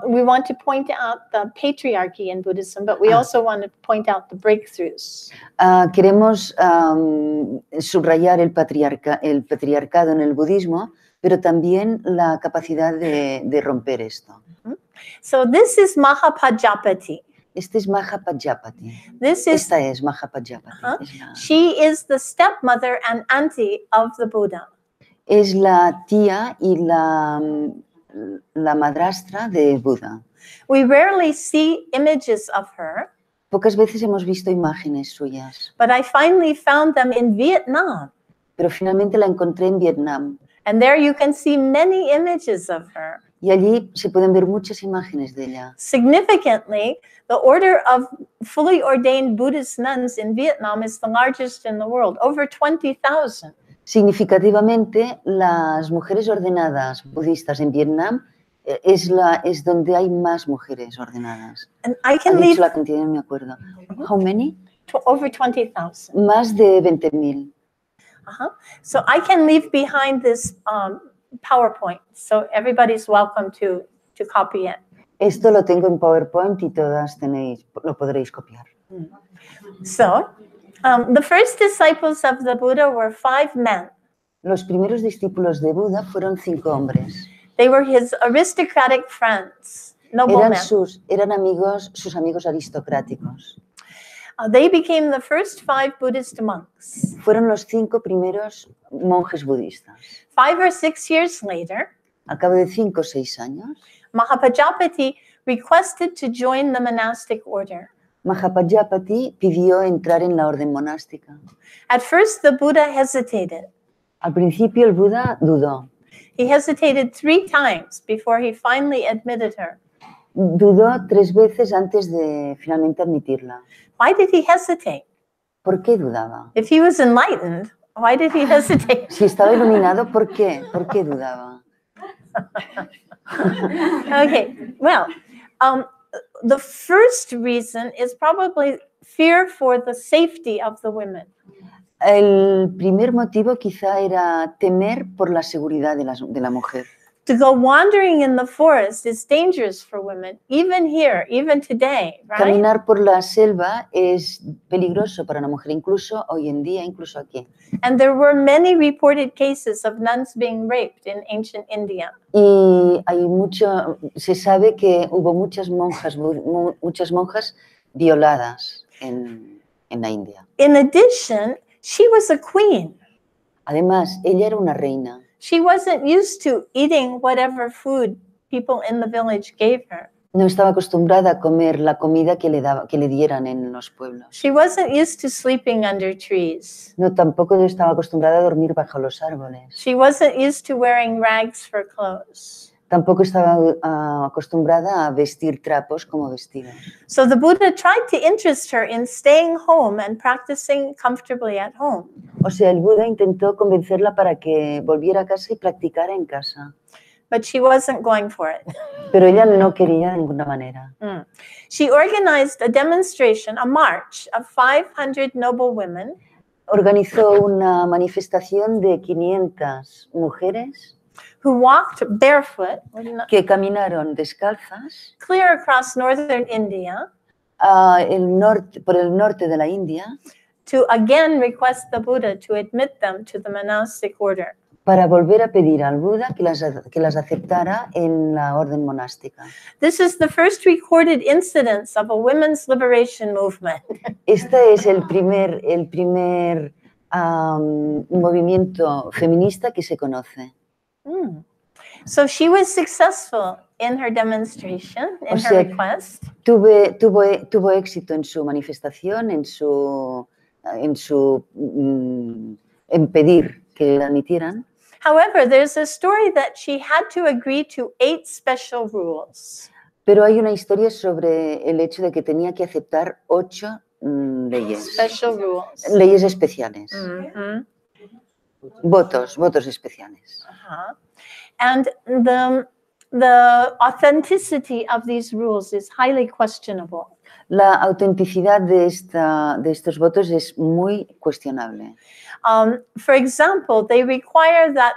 We want to point out the patriarchy in Buddhism, but we also want to point out the breakthroughs. Queremos subrayar el patriarcado en el budismo, pero también la capacidad de romper esto. So this is Mahapajapati. Este es Mahapajapati. This is Esta es Mahapajapati. She is the stepmother and auntie of the Buddha. Es la tía y la madrastra de Buda. We rarely see images of her, Pocas veces hemos visto imágenes suyas, but I finally found them in Vietnam. pero finalmente la encontré en Vietnam. And there you can see many images of her. Y allí se pueden ver muchas imágenes de ella. Significantly, the order of fully ordained Buddhist nuns in Vietnam is the largest in the world, over 20,000. Significativamente, las mujeres ordenadas budistas en Vietnam es donde hay más mujeres ordenadas. And I Ha can dicho leave la cantidad, no me acuerdo. How many? over 20,000. Más de 20.000. So I can leave behind this PowerPoint, so everybody's welcome to copy it. Esto lo tengo en PowerPoint y todas lo podréis copiar. So the first disciples of the Buddha were 5 men. Los primeros discípulos de Buda fueron 5 hombres. They were his aristocratic friends, noblemen. Eran sus amigos aristocráticos. They became the first 5 Buddhist monks. fueron los 5 primeros monjes budistas. 5 or 6 years later, Al cabo de 5 o 6 años, Mahapajapati requested to join the monastic order. Mahapajapati pidió entrar en la orden monástica. At first, the Buddha hesitated. Al principio el Buda dudó. He hesitated 3 times before he finally admitted her. Dudó 3 veces antes de finalmente admitirla. Why did he hesitate? ¿Por qué dudaba? If he was enlightened, why did he hesitate? Si estaba iluminado, ¿por qué? ¿Por qué dudaba? Okay, well, the first reason is probably fear for the safety of the women. El primer motivo quizá era temer por la seguridad de la mujer. To go wandering in the forest is dangerous for women, even here, even today, right? Caminar por la selva es peligroso para una mujer, incluso hoy en día, incluso aquí. And there were many reported cases of nuns being raped in ancient India. Y se sabe que hubo muchas monjas violadas en la India. In addition, she was a queen. Además, ella era una reina. She wasn't used to eating whatever food people in the village gave her. No estaba acostumbrada a comer la comida que le dieran en los pueblos. She wasn't used to sleeping under trees. No, tampoco estaba acostumbrada a dormir bajo los árboles. She wasn't used to wearing rags for clothes. Tampoco estaba acostumbrada a vestir trapos como vestidos. So the Buddha tried to interest her in staying home and practicing comfortably at home. O sea, el Buda intentó convencerla para que volviera a casa y practicara en casa. But she wasn't going for it. Pero ella no quería de ninguna manera. She organized a demonstration, a march of 500 noble women. Organizó una manifestación de 500 mujeres who walked barefoot que caminaron descalzas clear across northern India por el norte de la India to again request the Buddha to admit them to the monastic order. Para volver a pedir al Buda que las aceptara en la orden monástica. This is the first recorded incidence of a women's liberation movement. Este es el primer movimiento feminista que se conoce. So she was successful in her demonstration, in her request. Tuvo éxito en su manifestación, en pedir que la admitieran. However, there's a story that she had to agree to 8 special rules. Pero hay una historia sobre el hecho de que tenía que aceptar 8 leyes. Special rules. Leyes especiales. Votos especiales. And the authenticity of these rules is highly questionable. La autenticidad de estos votos es muy cuestionable. For example, they require that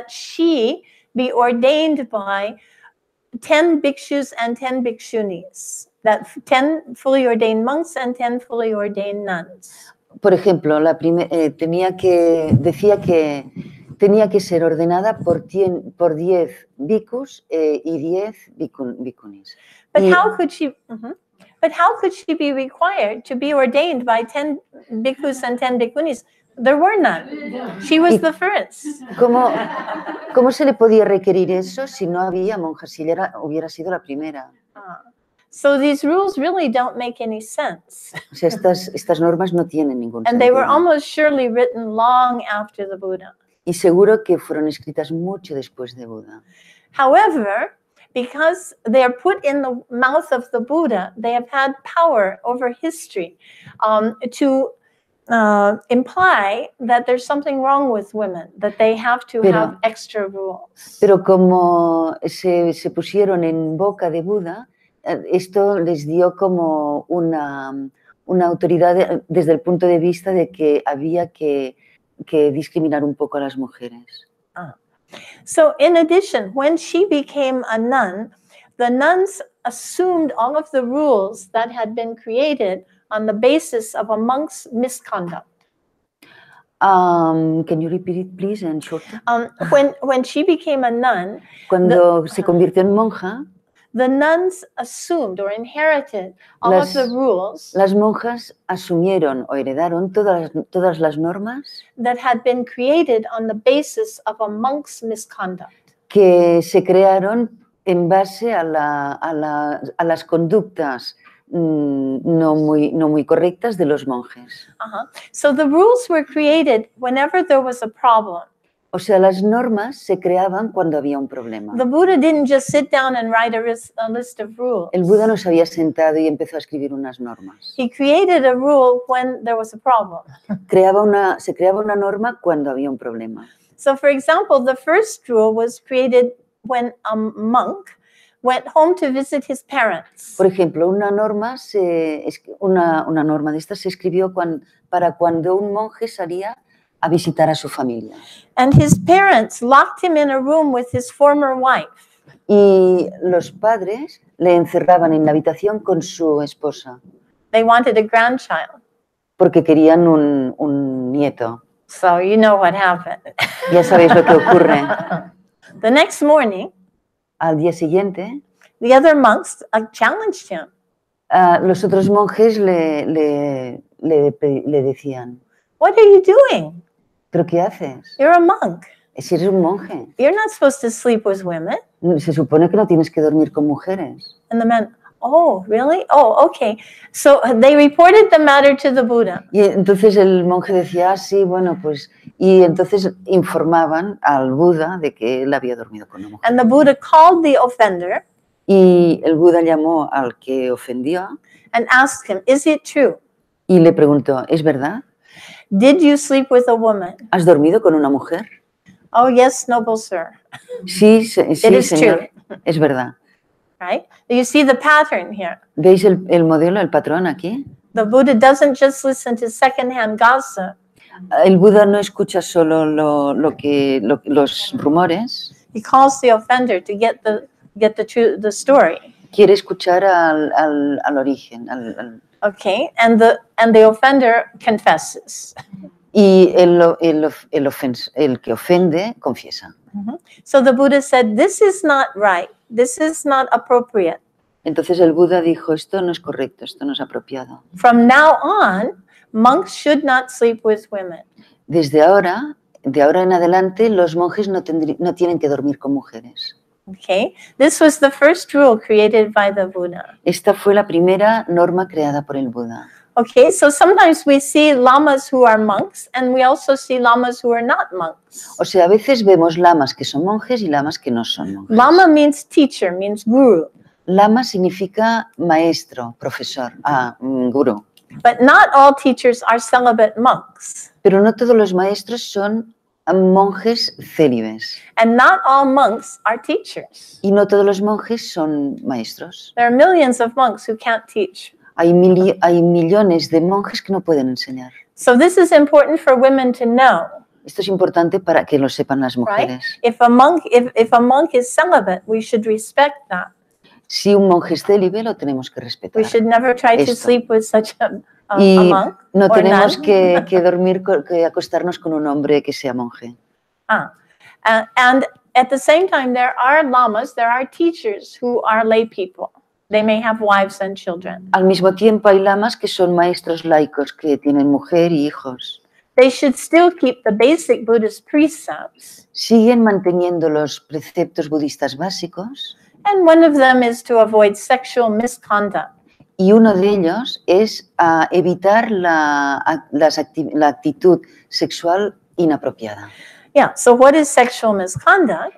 she be ordained by 10 bhikshus and 10 bhikshunis, that 10 fully ordained monks and 10 fully ordained nuns. Por ejemplo, decía que tenía que ser ordenada por 10 bhikkhus y 10 bhikkhunis. But how could she be required to be ordained by 10 bhikkhus and 10 bhikkhunis? There were none. She was the first. ¿Cómo se le podía requerir eso si no había monjas, si ella hubiera sido la primera? So these rules really don't make any sense. O sea, estas normas no tienen ningún sentido. And they were almost surely written long after the Buddha. Y seguro que fueron escritas mucho después de Buda. However, because they are put in the mouth of the Buddha, they have had power over history to imply that there's something wrong with women, that they have to have extra rules. Pero como se pusieron en boca de Buda, esto les dio como una autoridad desde el punto de vista de que había que discriminar un poco a las mujeres. So in addition, when she became a nun, the nuns assumed all of the rules that had been created on the basis of a monk's misconduct. Can you repeat it, please, and shorter? When she became a nun, cuando se convirtió en monja, the nuns assumed or inherited all of the rules Las monjas asumieron o heredaron todas las normas that had been created on the basis of a monk's misconduct. que se crearon en base a las conductas no muy correctas de los monjes. So the rules were created whenever there was a problem. O sea, las normas se creaban cuando había un problema. The Buddha didn't just sit down and write a list of rules. El Buda no se había sentado y empezó a escribir unas normas. He created a rule when there was a problem. Se creaba una norma cuando había un problema. So, for example, the first rule was created when a monk went home to visit his parents. Por ejemplo, una norma de estas se escribió para cuando un monje salía a visitar a su familia. And his parents locked him in a room with his former wife. Y los padres le encerraban en la habitación con su esposa. They wanted a grandchild. Porque querían un nieto. So you know what happened. Ya sabéis lo que ocurre. The next morning, al día siguiente, the other monks challenged him. Los otros monjes le decían, What are you doing? ¿pero qué haces? You're a monk. Si eres un monje. You're not supposed to sleep with women. Se supone que no tienes que dormir con mujeres. And the man, oh, really? Oh, okay. So they reported the matter to the Buddha. Y entonces el monje decía, sí, bueno, pues... Y entonces informaban al Buda de que él había dormido con una mujer. And the Buddha called the offender. Y el Buda llamó al que ofendió. And asked him, is it true? Y le preguntó, ¿es verdad? Did you sleep with a woman? ¿Has dormido con una mujer? Oh, yes, noble sir. Sí, señor, true. Es verdad. Right? You see the pattern here. ¿Veis el modelo, el patrón aquí? The Buddha doesn't just listen to secondhand gossip. El Buda no escucha solo los rumores. He calls the offender to get the story. Quiere escuchar al origen. Okay, and the offender confesses. Y el que ofende confiesa. So the Buddha said, this is not right. This is not appropriate. Entonces el Buda dijo, esto no es correcto, esto no es apropiado. From now on, monks should not sleep with women. De ahora en adelante, los monjes no tienen que dormir con mujeres. Okay, this was the first rule created by the Buddha. Esta fue la primera norma creada por el Buda. Okay, so sometimes we see lamas who are monks and we also see lamas who are not monks. O sea, a veces vemos lamas que son monjes y lamas que no son monjes. Lama means teacher, means guru. Lama significa maestro, profesor, guru. But not all teachers are celibate monks. Pero no todos los maestros son monjes célibes. And not all monks are teachers. Y no todos los monjes son maestros. There are millions of monks who can't teach. Hay millones de monjes que no pueden enseñar. So this is important for women to know. Esto es importante para que lo sepan las mujeres. Right? If a monk is celibate, we should respect that. Si un monje es célibe, lo tenemos que respetar. We should never try to sleep with such a monk. No or tenemos nun. que acostarnos con un hombre que sea monje. And at the same time, there are lamas, there are teachers who are lay people. They may have wives and children. Al mismo tiempo hay lamas que son maestros laicos que tienen mujer y hijos. They should still keep the basic Buddhist precepts. Siguen manteniendo los preceptos budistas básicos. And one of them is to avoid sexual misconduct. Y uno de ellos es evitar la actitud sexual inapropiada. Yeah, so what is sexual misconduct?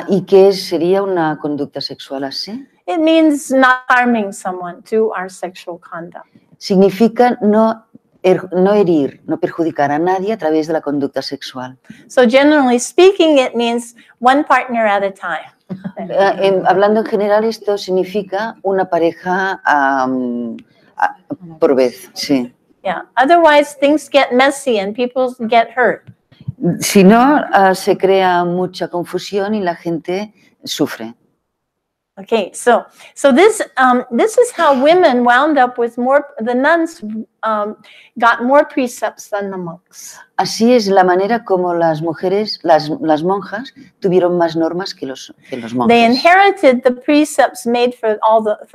¿Y qué sería una conducta sexual así? It means not harming someone through our sexual conduct. Significa no herir, no perjudicar a nadie a través de la conducta sexual. So generally speaking, it means one partner at a time. Hablando en general, esto significa una pareja por vez, sí. Yeah. Otherwise, things get messy and people get hurt. Si no, se crea mucha confusión y la gente sufre. Okay, so this is how women wound up with more. The nuns got more precepts than the monks. Así es la manera como las mujeres, las monjas, tuvieron más normas que los They monjes. inherited the precepts made for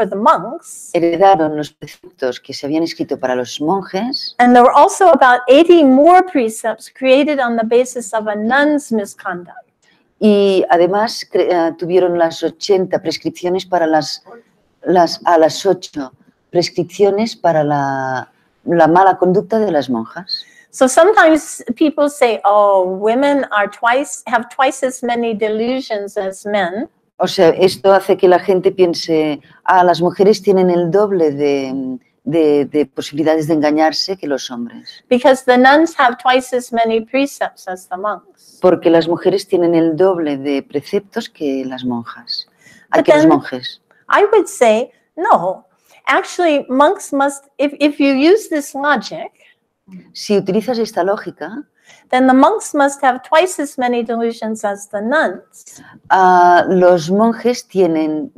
the monks, Heredaron los preceptos que se habían escrito para los monjes, and there were also about 80 more precepts created on the basis of a nun's misconduct. y además tuvieron las 80 prescripciones para las 8 prescripciones para la mala conducta de las monjas. So sometimes people say, "Oh, women have twice as many delusions as men." O sea, esto hace que la gente piense, las mujeres tienen el doble de posibilidades de engañarse que los hombres. Because the nuns have twice as many precepts as the monks. Porque las mujeres tienen el doble de preceptos que las monjas, But que los then- monjes. I would say, no. Actually, monks must, if you use this logic, Si utilizas esta lógica, then the monks must have twice as many delusions as the nuns. los monjes tienen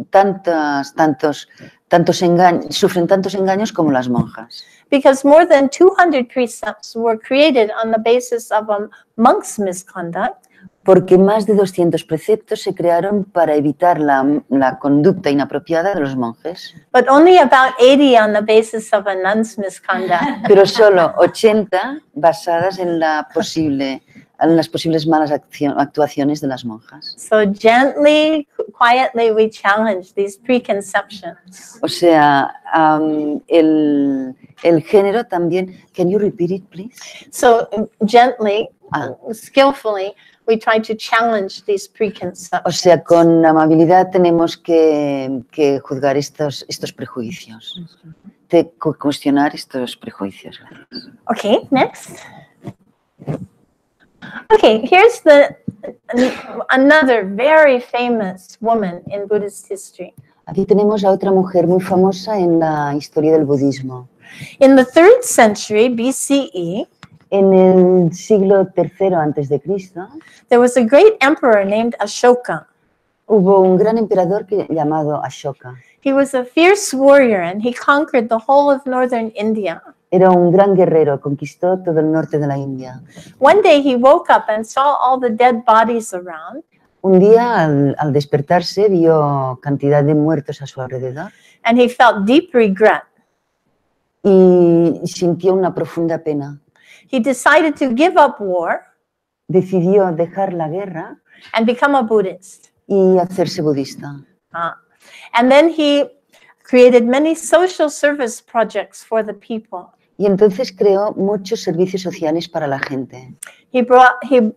sufren tantos engaños como las monjas. Because more than 200 precepts were created on the basis of a monk's misconduct, Porque más de 200 preceptos se crearon para evitar la conducta inapropiada de los monjes, but only about 80 on the basis of a nun's misconduct. pero solo 80 basadas en las posibles malas actuaciones de las monjas. So gently, quietly, we challenge these preconceptions. O sea, el género también. Can you repeat it, please? So gently, Ah. skillfully, we try to challenge these preconceptions. O sea, con amabilidad tenemos que juzgar estos prejuicios, cuestionar estos prejuicios. Okay, next. Okay, here's another very famous woman in Buddhist history. Aquí tenemos a otra mujer muy famosa en la historia del budismo. In the 3rd century BCE, En el siglo III antes de Cristo there was a great emperor named Ashoka. hubo un gran emperador llamado Ashoka. He was a fierce warrior and he conquered the whole of northern India. Era un gran guerrero, conquistó todo el norte de la India. One day he woke up and saw all the dead bodies around, Un día, al despertarse, vio cantidad de muertos a su alrededor and he felt deep regret. y sintió una profunda pena. He decided to give up war Decidió dejar la guerra and become a Buddhist. y hacerse budista. And then he created many social service projects for the people. Y entonces creó muchos servicios sociales para la gente. He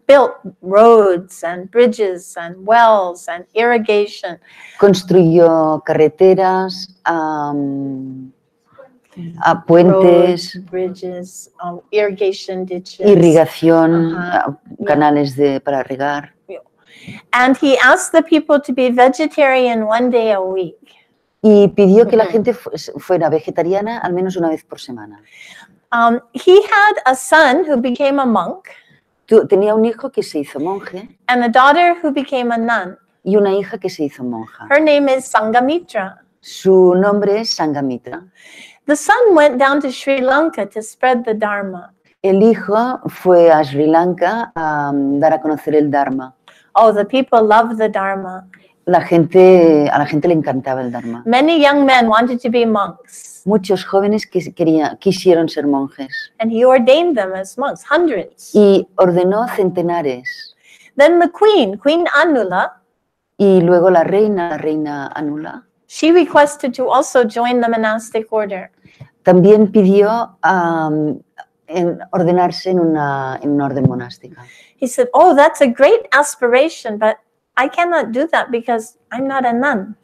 built roads and bridges and wells and irrigation. Construyó carreteras, puentes, Roads, bridges, irrigation ditches. irrigación, Ajá. canales para regar. And he asked the people to be vegetarian one day a week. Y pidió que la gente fuera vegetariana al menos una vez por semana. He had a son who became a monk Tenía un hijo que se hizo monje and a daughter who became a nun. y una hija que se hizo monja. Her name is Sanghamitra. Su nombre es Sakyadhita. The son went down to Sri Lanka to spread the Dharma. El hijo fue a Sri Lanka a dar a conocer el Dharma. Oh, the people loved the Dharma. A la gente le encantaba el Dharma. Many young men wanted to be monks, Muchos jóvenes quisieron ser monjes and he ordained them as monks, hundreds. y ordenó centenares. Then the Queen Anula, Y luego la reina Anula, she requested to also join the monastic order. también pidió ordenarse en una orden monástica. He said, "Oh, that's a great aspiration, but I cannot do that because I'm not a nun."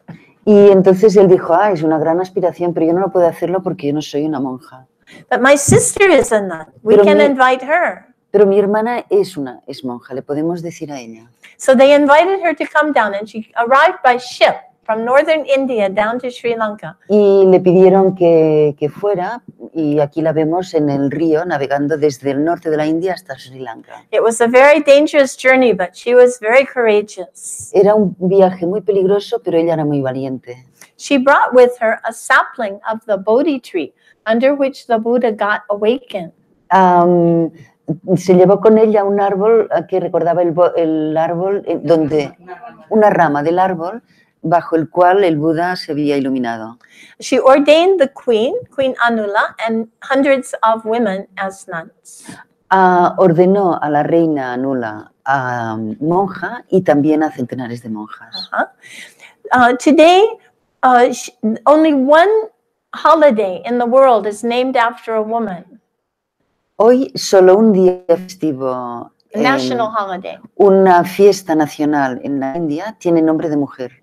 Y entonces él dijo, es una gran aspiración, pero yo no lo puedo hacerlo porque yo no soy una monja. But my sister is a nun. We Pero can mi- invite her. Pero mi hermana es monja, le podemos decir a ella. So they invited her to come down, and she arrived by ship from northern India down to Sri Lanka. Y le pidieron que fuera Y aquí la vemos en el río navegando desde el norte de la India hasta Sri Lanka. It was a very dangerous journey, but she was very courageous. Era un viaje muy peligroso, pero ella era muy valiente. She brought with her a sapling of the Bodhi tree, under which the Buddha got awakened. Se llevó con ella un árbol que recordaba el árbol donde una rama del árbol bajo el cual el Buda se había iluminado. She ordained the queen, Queen Anula, and hundreds of women as nuns. Ordenó a la reina Anula monja y también a centenares de monjas. Today, only one holiday in the world is named after a woman. Hoy solo un día festivo, A national holiday. una fiesta nacional en la India tiene nombre de mujer.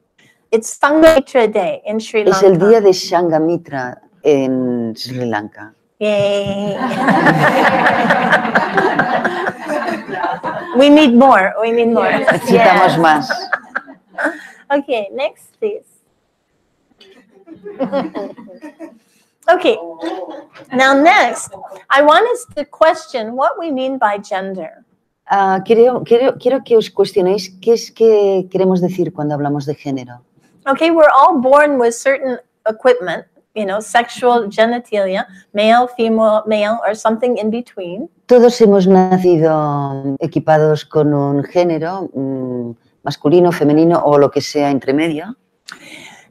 It's Sanghamitra Day in Sri Lanka. Es el día de Sanghamitra en Sri Lanka. Yay. We need more. We need more. Necesitamos Yes. más. Okay, next, please. Okay, now next, I want us to question what we mean by gender. Quiero que os cuestionéis qué es que queremos decir cuando hablamos de género. Okay, we're all born with certain equipment, you know, sexual genitalia, male, female, male, or something in between. Todos hemos nacido equipados con un género masculino, femenino o lo que sea entre medio.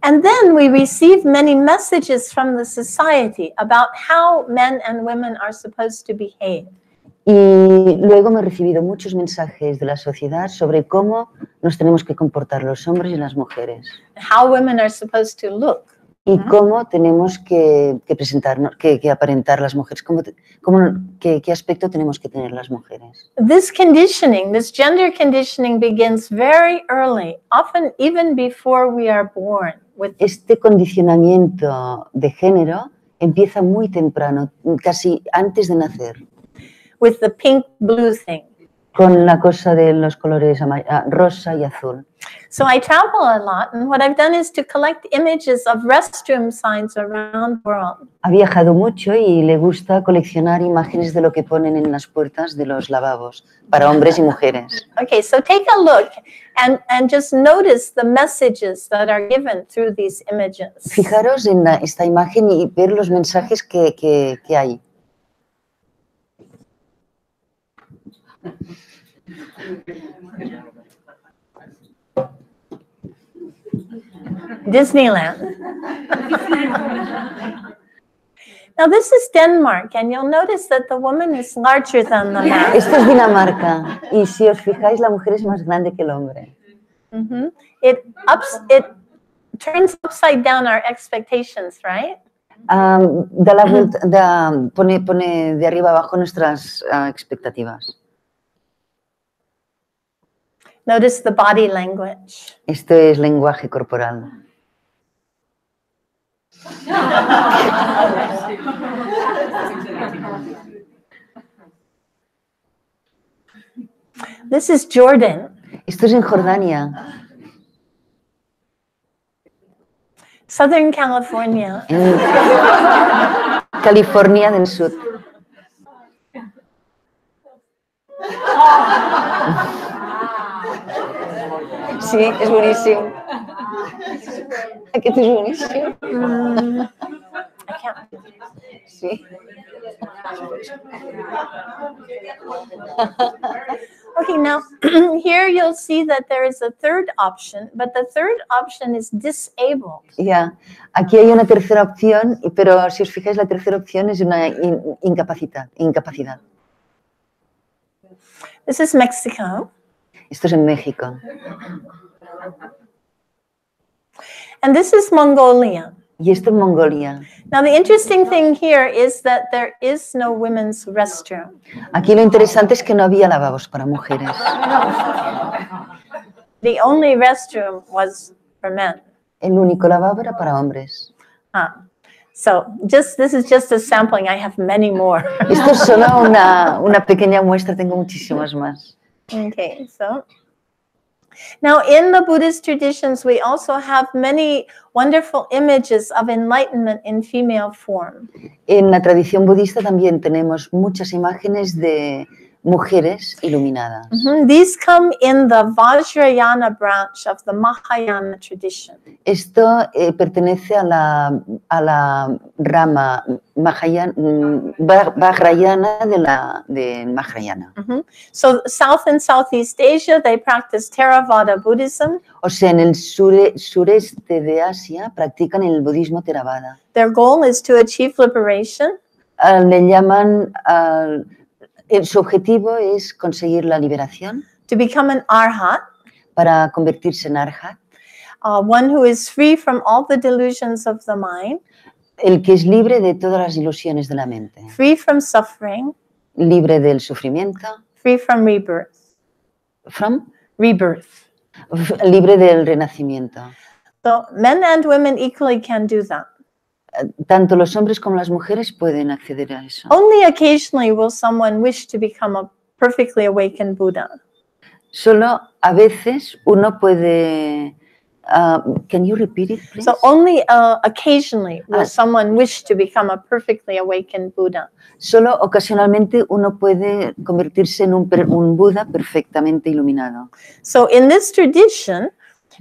And then we receive many messages from the society about how men and women are supposed to behave. Y luego me he recibido muchos mensajes de la sociedad sobre cómo nos tenemos que comportar los hombres y las mujeres. How women are supposed to look. Y cómo tenemos que presentarnos, que aparentar las mujeres, qué aspecto tenemos que tener las mujeres. This conditioning, this gender conditioning begins very early, often even before we are born. Este condicionamiento de género empieza muy temprano, casi antes de nacer. With the pink-blue thing. Con la cosa de los colores rosa y azul. So I travel a lot, and what I've done is to collect images of restroom signs around the world. Ha viajado mucho y le gusta coleccionar imágenes de lo que ponen en las puertas de los lavabos para hombres y mujeres. Okay, so take a look and just notice the messages that are given through these images. Fijaros en esta imagen y ver los mensajes que hay. Disneyland. Now this is Denmark, and you'll notice that the woman is larger than the man. Esto es Dinamarca y si os fijáis la mujer es más grande que el hombre. It turns upside down our expectations, right? Da la vuelta, pone de arriba abajo nuestras expectativas. Notice the body language. Esto es lenguaje corporal. This is Jordan. Esto es en Jordania. Southern California. En California del Sur. Sí, es buenísimo. Aquí es buenísimo. I can't. Sí. Okay, now here you'll see that there is a third option, but the third option is disabled. Ya, aquí hay una tercera opción, pero si os fijáis la tercera opción es una incapacidad. This is Mexico. Esto es en México. And this is Mongolia. Y esto en Mongolia. Now the interesting thing here is that there is no women's restroom. Aquí lo interesante es que no había lavabos para mujeres. The only restroom was for men. El único lavabo era para hombres. So this is just a sampling. I have many more. Esto es solo una pequeña muestra, tengo muchísimas más. Okay, so Now, in the Buddhist traditions, we also have many wonderful images of enlightenment in female form. En la tradición budista también tenemos muchas imágenes de mujeres iluminadas. These come in the Vajrayana branch of the Mahayana tradition. Esto pertenece a la rama Vajrayana de Mahayana. So South and Southeast Asia, they practice Theravada Buddhism. O sea, en el sureste de Asia practican el budismo Theravada. Their goal is to achieve liberation. Le llaman, su objetivo es conseguir la liberación. To become an arhat. Para convertirse en arhat. One who is free from all the delusions of the mind. El que es libre de todas las ilusiones de la mente. Free from suffering. Libre del sufrimiento. Free from rebirth. From? Rebirth. Libre del renacimiento. So men and women equally can do that. Tanto los hombres como las mujeres pueden acceder a eso. Only occasionally will someone wish to become a perfectly awakened Buddha. Solo a veces uno puede. Can you repeat it, please? So only occasionally will someone wish to become a perfectly awakened Buddha. Solo ocasionalmente uno puede convertirse en un Buda perfectamente iluminado. So in this tradition,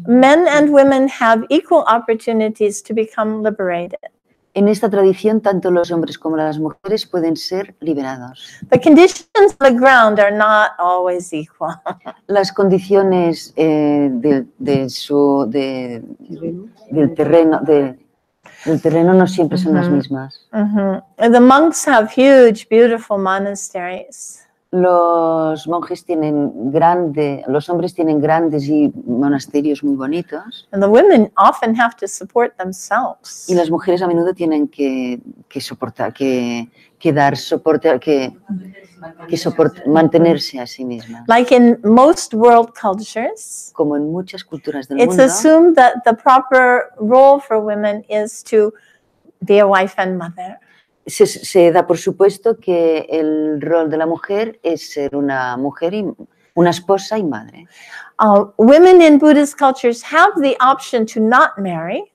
men and women have equal opportunities to become liberated. En esta tradición, tanto los hombres como las mujeres pueden ser liberados. The conditions of the ground are not always equal. Las condiciones del terreno no siempre son las mismas. The monks have huge, beautiful monasteries. Los hombres tienen grandes y monasterios muy bonitos. And the women often have to support themselves. Y las mujeres a menudo tienen que dar soporte, mantenerse a sí mismas. Like in most world cultures, como en muchas culturas del it's mundo, assumed that the proper role for women is to be a wife and mother. Se da por supuesto que el rol de la mujer es ser una mujer y una esposa y madre. Women in Buddhist cultures have the option to not marry.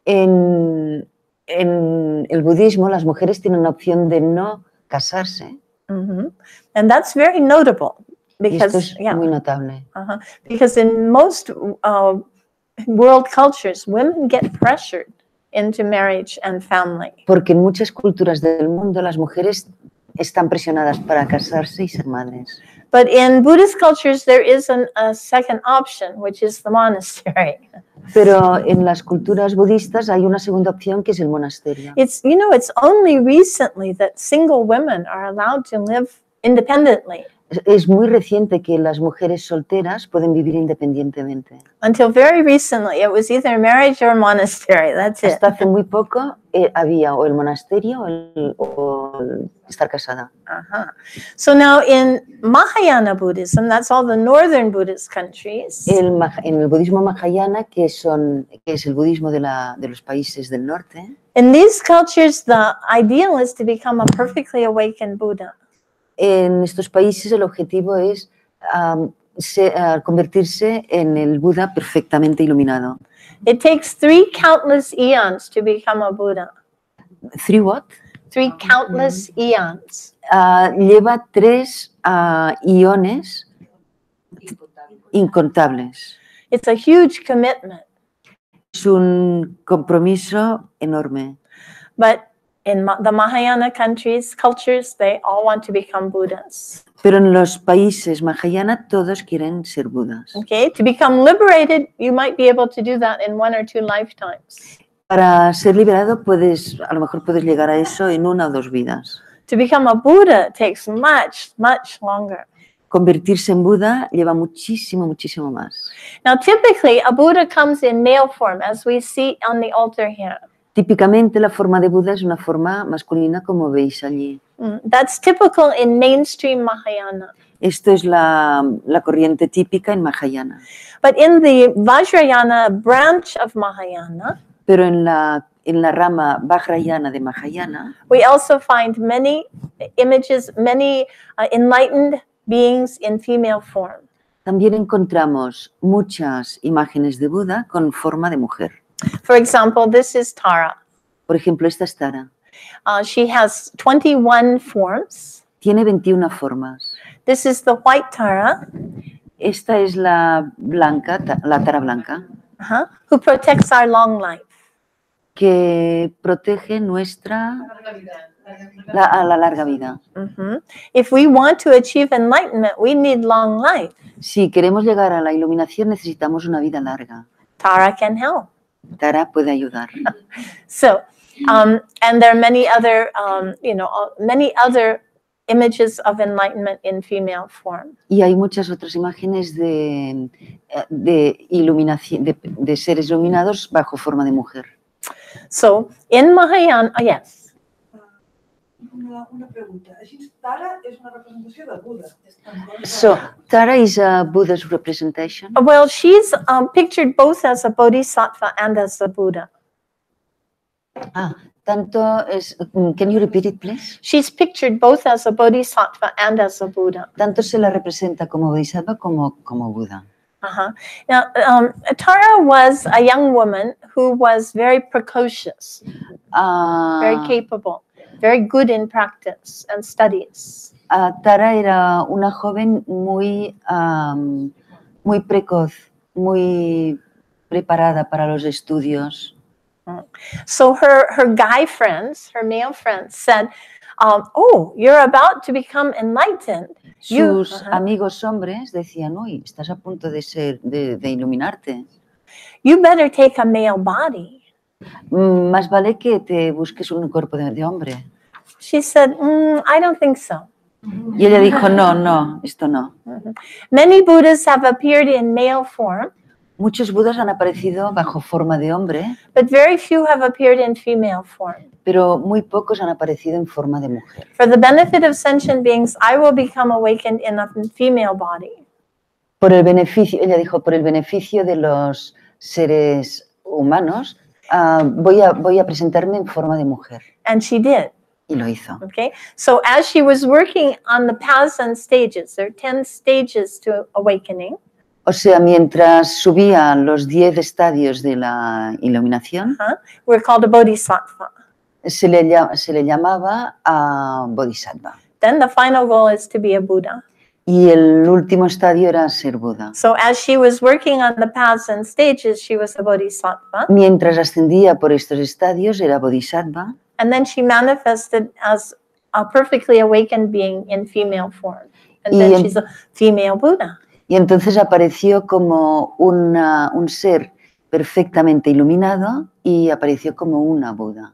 En el budismo, las mujeres tienen la opción de no casarse. And that's very notable because y esto es muy notable. Because in most world cultures, women get pressured into marriage and family. Porque en muchas culturas del mundo las mujeres están presionadas para casarse y ser madres. But in Buddhist cultures there is a second option, which is the monastery. Pero en las culturas budistas hay una segunda opción que es el monasterio. It's only recently that single women are allowed to live independently. Es muy reciente que las mujeres solteras pueden vivir independientemente. Until very recently, it was either marriage or monastery. That's it. Hasta hace muy poco había o el monasterio o el estar casada. So now in Mahayana Buddhism, that's all the northern Buddhist countries. En el budismo Mahayana, que es el budismo de los países del norte. In these cultures, the ideal is to become a perfectly awakened Buddha. En estos países el objetivo es convertirse en el Buda perfectamente iluminado. It takes 3 countless eons to become a Buddha. 3 what? 3 countless eons. Lleva 3 iones incontables. It's a huge commitment. Es un compromiso enorme. But in the Mahayana cultures, they all want to become Buddhas. Pero en los países Mahayana todos quieren ser Budas. Okay, to become liberated, you might be able to do that in 1 or 2 lifetimes. Para ser liberado a lo mejor puedes llegar a eso en 1 o 2 vidas. To become a Buddha takes much, much longer. Convertirse en Buda lleva muchísimo más. Now, typically, a Buddha comes in male form, as we see on the altar here. Típicamente la forma de Buda es una forma masculina, como veis allí. That's typical in mainstream Mahayana. Esto es la corriente típica en Mahayana. But in the Vajrayana branch of Mahayana, pero en la rama Vajrayana de Mahayana, we also find many images, many enlightened beings in female form. También encontramos muchas imágenes de Buda con forma de mujer. For example, this is Tara. Por ejemplo, esta es Tara. She has 21 forms. Tiene 21 formas. This is the white Tara, Esta es la blanca, la Tara blanca, who protects our long life. que protege nuestra a la larga vida. If we want to achieve enlightenment, we need long life. Si queremos llegar a la iluminación, necesitamos una vida larga. Tara can help. Tara puede ayudar. So, and there are many other, many other images of enlightenment in female form. Y hay muchas otras imágenes de iluminación, de seres iluminados bajo forma de mujer. So, in Mahayana, yes. Una pregunta. Així, Tara és una representació de Buda. So, Tara is a Buddha's representation. Well, she's pictured both as a bodhisattva and as a Buddha. Tanto es, can you repeat it, please? She's pictured both as a bodhisattva and as a Buddha. Tanto se la representa como bodhisattva como Buda. Now, Tara was a young woman who was very precocious, very capable, very good in practice and studies. Tara era una joven muy precoz, muy preparada para los estudios. So her guy friends, her male friends, said, "Oh, you're about to become enlightened." Sus amigos hombres decían, uy, estás a punto de iluminarte. You better take a male body. Más vale que te busques un cuerpo de hombre. She said, I don't think so. Y ella dijo, no, esto no. Many Buddhas have appeared in male form. Muchos Budas han aparecido bajo forma de hombre, but very few have appeared in female form. Pero muy pocos han aparecido en forma de mujer. For the benefit of sentient beings, I will become awakened in a female body. Por el beneficio, ella dijo, por el beneficio de los seres humanos, voy a presentarme en forma de mujer. And she did. Y lo hizo. Okay, so as she was working on the paths and stages, there are 10 stages to awakening. O sea, mientras subía los 10 estadios de la iluminación, We're called a bodhisattva. se le llamaba a bodhisattva. Then the final goal is to be a Buddha. Y el último estadio era ser Buda. So as she was working on the paths and stages, she was a bodhisattva. Mientras ascendía por estos estadios, era bodhisattva. And then she manifested as a perfectly awakened being in female form. And then she's a female Buddha. Y entonces apareció como un ser perfectamente iluminado y apareció como una Buda.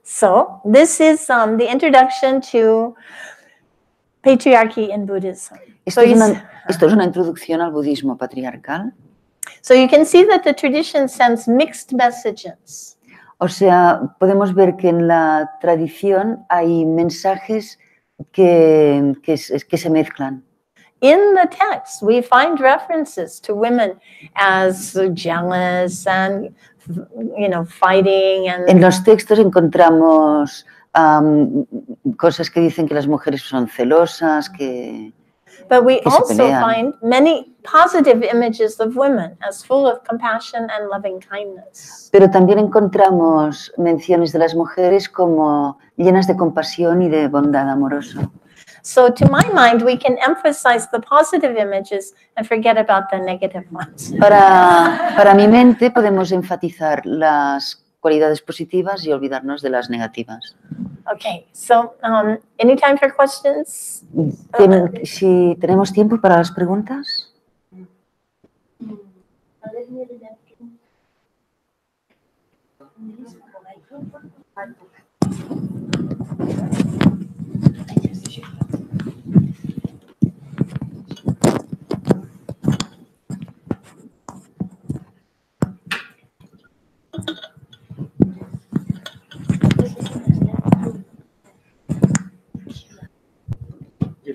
So this is the introduction to patriarchy in Buddhism. Esto es una introducción al budismo patriarcal. So you can see that the tradition sends mixed messages. O sea, podemos ver que en la tradición hay mensajes que se mezclan. In the text, we find references to women as jealous and, fighting. And en los textos encontramos cosas que dicen que las mujeres son celosas, But we also find many positive images of women as full of compassion and loving kindness. Pero también encontramos menciones de las mujeres como llenas de compasión y de bondad amorosa. So to my mind, we can emphasize the positive images and forget about the negative ones. Para mi mente podemos enfatizar las cualidades positivas y olvidarnos de las negativas. Okay, so any time for questions? Si tenemos tiempo para las preguntas.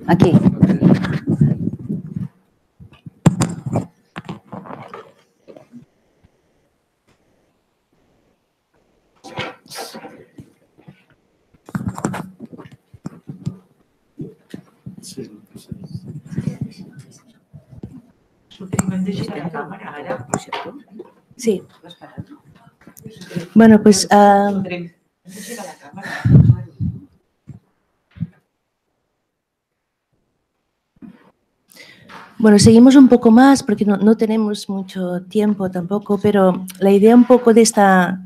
Aquí. Sí. Bueno, pues... Bueno, seguimos un poco más porque no tenemos mucho tiempo tampoco, pero la idea un poco de esta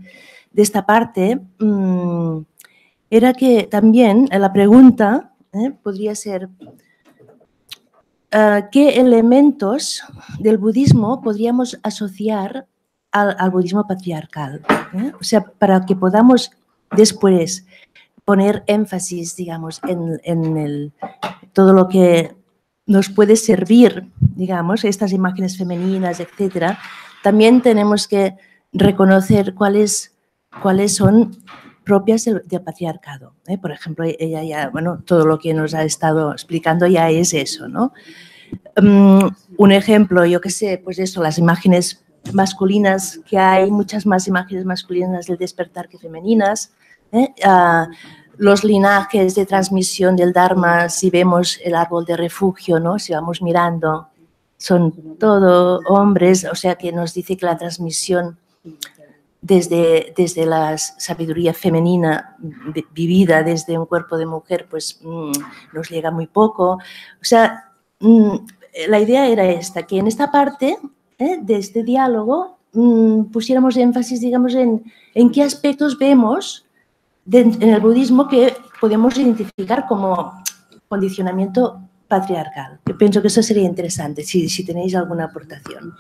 parte era que también la pregunta podría ser ¿qué elementos del budismo podríamos asociar al budismo patriarcal? O sea, para que podamos después poner énfasis, digamos, en todo lo que nos puede servir, digamos, estas imágenes femeninas, etcétera, también tenemos que reconocer cuáles son propias del patriarcado. Por ejemplo, ella ya, bueno, todo lo que nos ha estado explicando ya es eso, ¿no? Un ejemplo, yo qué sé, pues eso, las imágenes masculinas, que hay muchas más imágenes masculinas del despertar que femeninas, los linajes de transmisión del Dharma, si vemos el árbol de refugio, ¿no? Si vamos mirando, son todo hombres, o sea que nos dice que la transmisión desde la sabiduría femenina vivida desde un cuerpo de mujer, pues nos llega muy poco. O sea, la idea era esta, que en esta parte de este diálogo pusiéramos énfasis, digamos, en qué aspectos vemos en el budismo que podemos identificar como condicionamiento patriarcal. Yo pienso que eso sería interesante, si tenéis alguna aportación.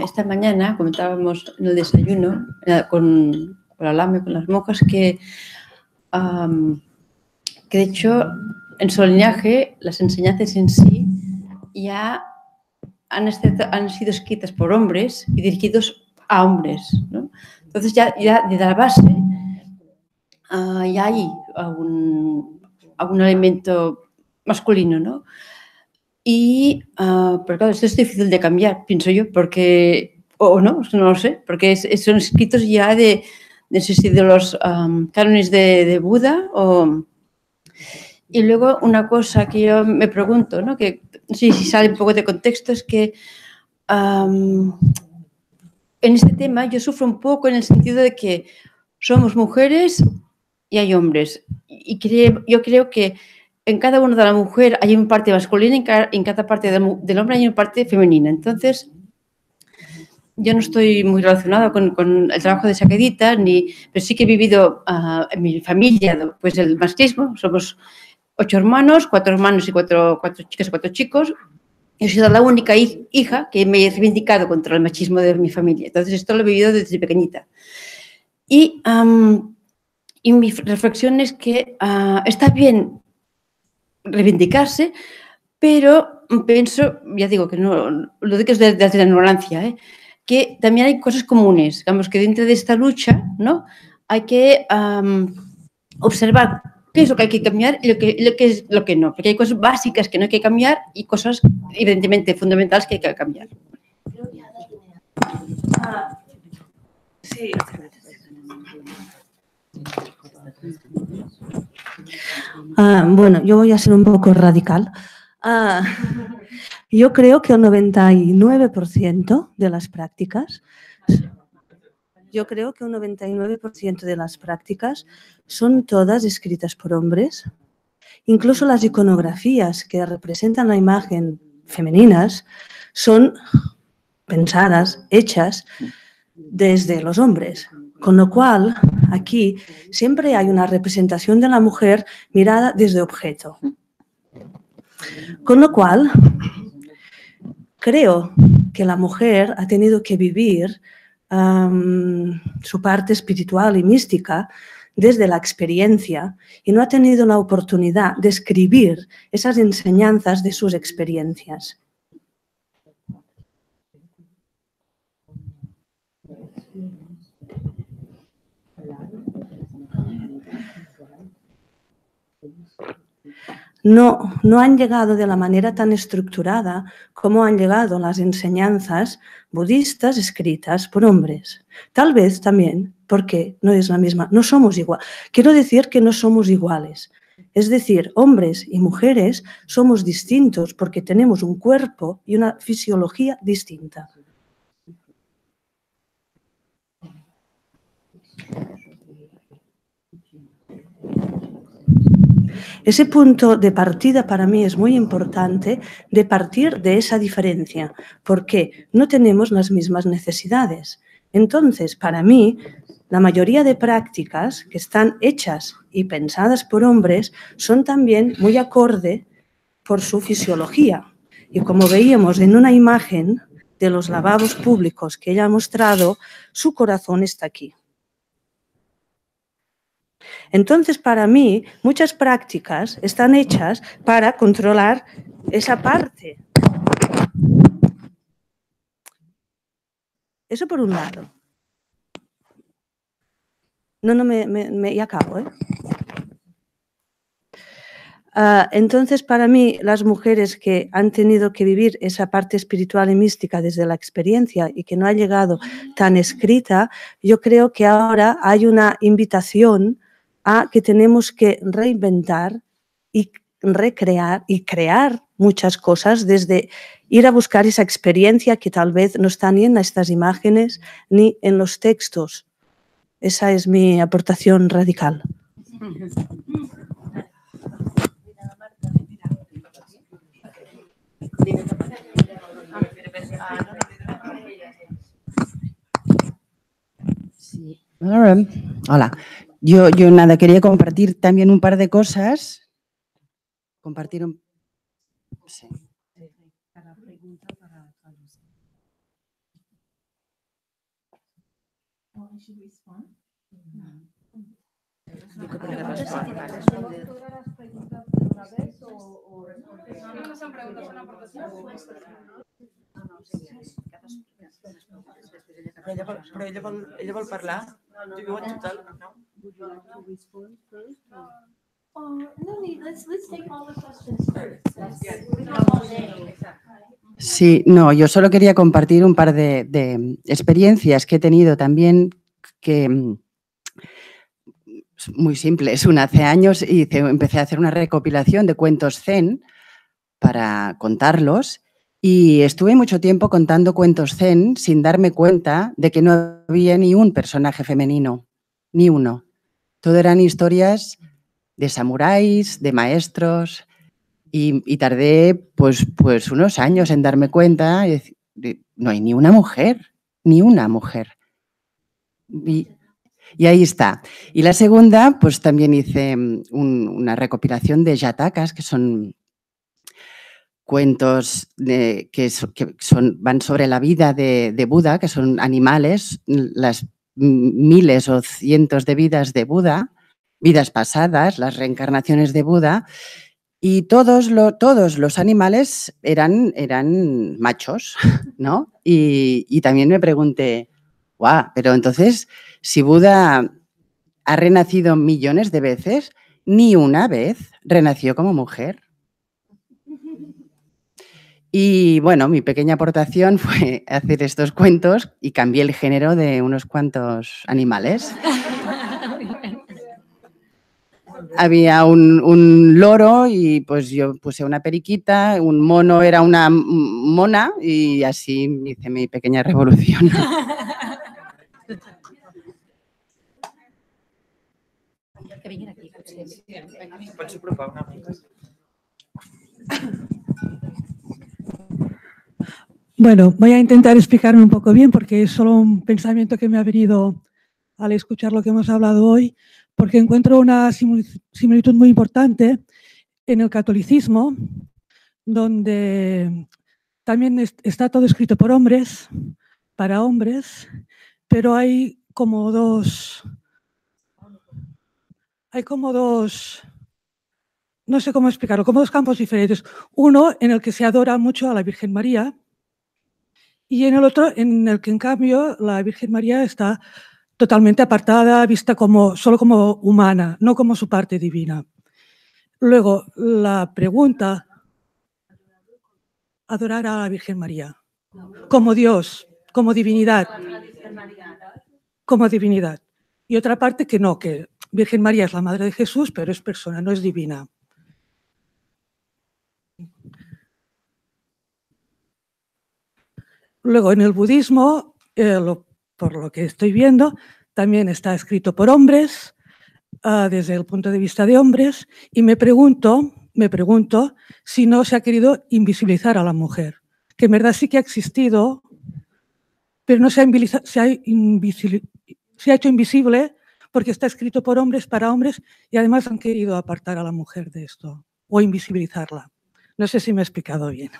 Esta mañana comentábamos en el desayuno con la lama, con las monjas, que de hecho en su linaje las enseñanzas en sí ya han sido escritas por hombres y dirigidos a hombres, ¿no? Entonces ya desde la base ya hay algún elemento masculino, ¿no? Pero claro, esto es difícil de cambiar, pienso yo, porque, o no lo sé, porque son escritos ya de los cánones de Buda. Y luego una cosa que yo me pregunto, ¿no? Que sí, si sale un poco de contexto, es que en este tema yo sufro un poco en el sentido de que somos mujeres y hay hombres. Y yo creo que en cada una de la mujer hay una parte masculina y en cada parte del hombre hay una parte femenina. Entonces, yo no estoy muy relacionada con el trabajo de Sakyadhita, pero sí que he vivido en mi familia pues el machismo. Somos 8 hermanos, 4 hermanos y 4 chicas y 4 chicos. Yo he sido la única hija que me he reivindicado contra el machismo de mi familia. Entonces, esto lo he vivido desde pequeñita. Y mi reflexión es que está bien reivindicarse, pero pienso, ya digo que no, lo digo desde la ignorancia, que también hay cosas comunes, digamos que dentro de esta lucha, ¿no? Hay que observar qué es lo que hay que cambiar y lo que no, porque hay cosas básicas que no hay que cambiar y cosas evidentemente fundamentales que hay que cambiar. Sí. Bueno, yo voy a ser un poco radical. Yo creo que el 99% de las prácticas, son todas escritas por hombres. Incluso las iconografías que representan la imagen femeninas son pensadas, hechas desde los hombres. Con lo cual, aquí siempre hay una representación de la mujer mirada desde objeto. Con lo cual, creo que la mujer ha tenido que vivir su parte espiritual y mística desde la experiencia y no ha tenido la oportunidad de escribir esas enseñanzas de sus experiencias. No han llegado de la manera tan estructurada como han llegado las enseñanzas budistas escritas por hombres. Tal vez también porque no es la misma, no somos iguales. Quiero decir que no somos iguales. Es decir, hombres y mujeres somos distintos porque tenemos un cuerpo y una fisiología distinta. Ese punto de partida para mí es muy importante, de partir de esa diferencia, porque no tenemos las mismas necesidades. Entonces, para mí, la mayoría de prácticas que están hechas y pensadas por hombres son también muy acorde por su fisiología. Y como veíamos en una imagen de los lavabos públicos que ella ha mostrado, su corazón está aquí. Entonces, para mí, muchas prácticas están hechas para controlar esa parte. Eso por un lado. Ya acabo, ¿eh? Entonces, para mí, las mujeres que han tenido que vivir esa parte espiritual y mística desde la experiencia y que no ha llegado tan escrita, yo creo que ahora hay una invitación a que tenemos que reinventar y recrear y crear muchas cosas, desde ir a buscar esa experiencia que tal vez no está ni en estas imágenes ni en los textos. Esa es mi aportación radical. Sí. Hola. Yo nada, quería compartir también un par de cosas. Compartir un... Sí. Però ella vol parlar? Jo total, no? Sí, no, yo solo quería compartir un par de experiencias que he tenido también, que muy simples. Hace años empecé a hacer una recopilación de cuentos zen para contarlos y estuve mucho tiempo contando cuentos zen sin darme cuenta de que no había ni un personaje femenino, ni uno. Todo eran historias de samuráis, de maestros, y tardé pues unos años en darme cuenta de no hay ni una mujer, ni una mujer. Y ahí está. Y la segunda, pues también hice una recopilación de jatakas, que son cuentos que van sobre la vida de Buda, que son animales, las miles o cientos de vidas de Buda, vidas pasadas, las reencarnaciones de Buda, y todos los animales eran machos, ¿no? Y también me pregunté, guau, pero entonces, si Buda ha renacido millones de veces, ni una vez renació como mujer. Y bueno, mi pequeña aportación fue hacer estos cuentos y cambié el género de unos cuantos animales. Había un loro y pues yo puse una periquita, un mono era una mona y así hice mi pequeña revolución. Bueno, voy a intentar explicarme un poco bien porque es solo un pensamiento que me ha venido al escuchar lo que hemos hablado hoy, porque encuentro una similitud muy importante en el catolicismo, donde también está todo escrito por hombres, para hombres, pero hay como dos, no sé cómo explicarlo, como dos campos diferentes. Uno en el que se adora mucho a la Virgen María y en el otro en el que, en cambio, la Virgen María está totalmente apartada, vista solo como humana, no como su parte divina. Luego, la pregunta, adorar a la Virgen María como Dios, como divinidad. Como divinidad. Y otra parte que no, que Virgen María es la madre de Jesús, pero es persona, no es divina. Luego, en el budismo, por lo que estoy viendo, también está escrito por hombres, desde el punto de vista de hombres, y me pregunto si no se ha querido invisibilizar a la mujer, que en verdad sí que ha existido, pero no se ha hecho invisible porque está escrito por hombres para hombres y además han querido apartar a la mujer de esto o invisibilizarla. No sé si me he explicado bien.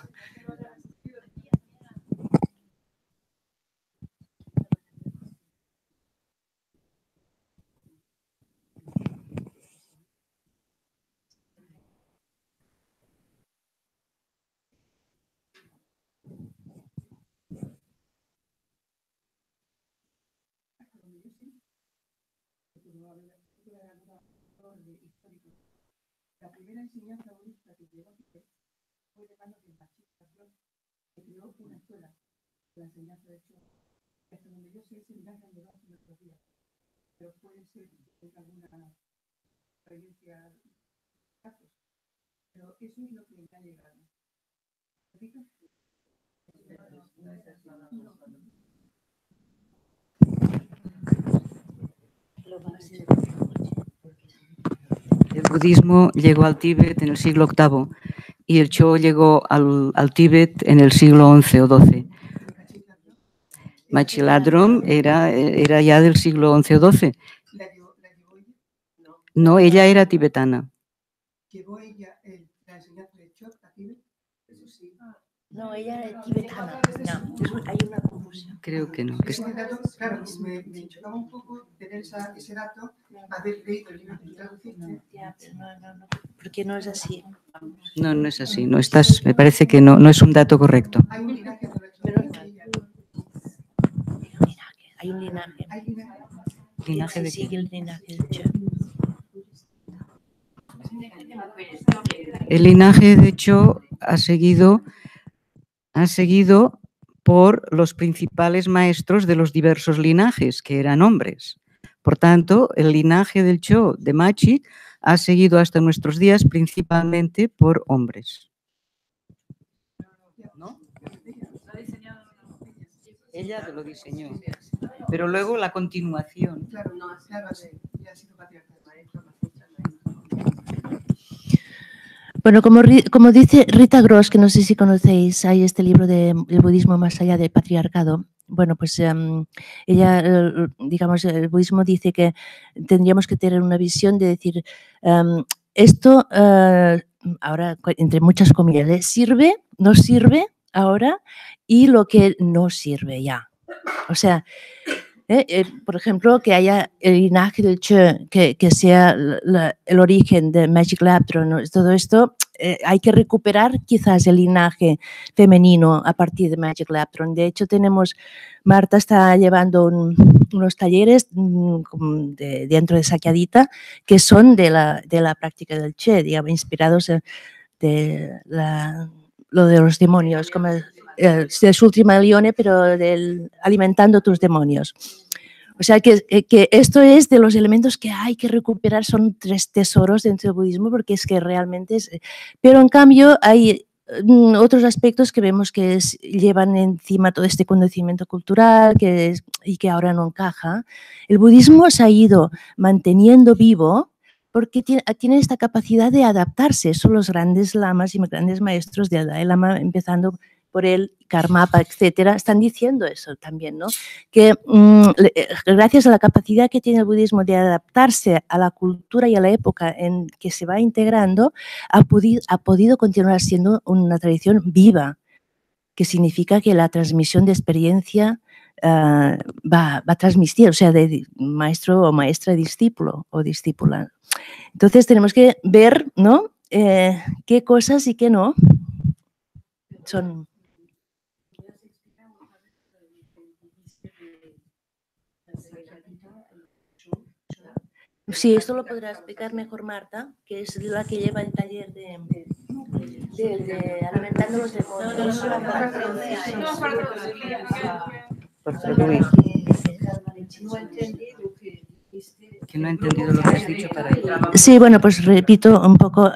La primera enseñanza budista que llegó a Tibet fue de manos del Sakyadhita, que creó una escuela, la enseñanza de Cho. Hasta donde yo sé, se miran en nuestros días, pero puede ser que tenga alguna experiencia, casos. Pero eso es lo que me ha llegado. ¿Repito? No es así. El budismo llegó al Tíbet en el siglo VIII y el Cho llegó al Tíbet en el siglo XI o XII. Machiladrom era ya del siglo XI o XII. No, ella era tibetana. ¿Llevó ella la enseñanza de Cho a Tíbet? Eso sí. No, ella era tibetana. No, hay una confusión. Creo que no. Ese dato, claro, me chocaba un poco tener ese dato, haber leído el libro que tú traduciste. No, porque no es así. No, no es así. No estás, me parece que no es un dato correcto. Hay un linaje de Hay un linaje. ¿Linaje de sigue qué? el linaje de Cho. El linaje de Cho ha seguido por los principales maestros de los diversos linajes, que eran hombres. Por tanto, el linaje del Cho de Machi ha seguido hasta nuestros días principalmente por hombres. ¿No? Ella lo diseñó. Pero luego la continuación. Claro, ya ha sido patriarcal. Bueno, como dice Rita Gross, que no sé si conocéis, hay este libro de El budismo más allá del patriarcado. Bueno, pues ella, digamos, el budismo dice que tendríamos que tener una visión de decir, esto, ahora, entre muchas comillas, ¿sirve? ¿No sirve ahora? Y lo que no sirve ya. O sea, por ejemplo, que haya el linaje del Cho, que sea el origen de Magic Laptron, ¿no? Todo esto, hay que recuperar quizás el linaje femenino a partir de Magic Laptron. De hecho, Marta está llevando unos talleres dentro de Sakyadhita que son de la práctica del Che, digamos, inspirados de lo de los demonios, como de su última lione, pero del alimentando tus demonios. O sea que esto es de los elementos que hay que recuperar, son 3 tesoros dentro del budismo, porque es que realmente es... Pero en cambio hay otros aspectos que vemos que llevan encima todo este conocimiento cultural y que ahora no encaja. El budismo se ha ido manteniendo vivo porque tiene esta capacidad de adaptarse. Son los grandes lamas y grandes maestros de Dalai Lama, empezando por el Karmapa, etcétera, están diciendo eso también, ¿no? Que gracias a la capacidad que tiene el budismo de adaptarse a la cultura y a la época en que se va integrando, ha podido continuar siendo una tradición viva, que significa que la transmisión de experiencia va a transmitir, o sea, de maestro o maestra a discípulo o discípula. Entonces tenemos que ver, ¿no? Qué cosas y qué no son. Sí, esto lo podrá explicar mejor Marta, que es la que lleva el taller de alimentando los demonios. Por traduir. No he entendido que Que no he entendido lo que has dicho para ello. Sí, bueno, pues repito un poco.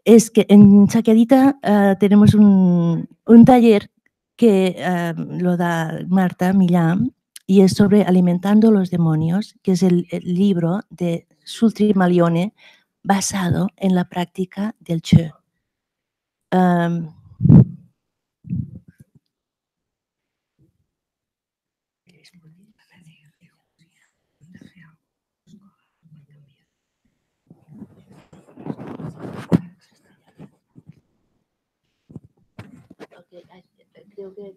Es que en Sakyadhita tenemos un taller que lo da Marta Millán y es sobre Alimentando los demonios, que es el libro de Sultri Malione basado en la práctica del Che. Creo que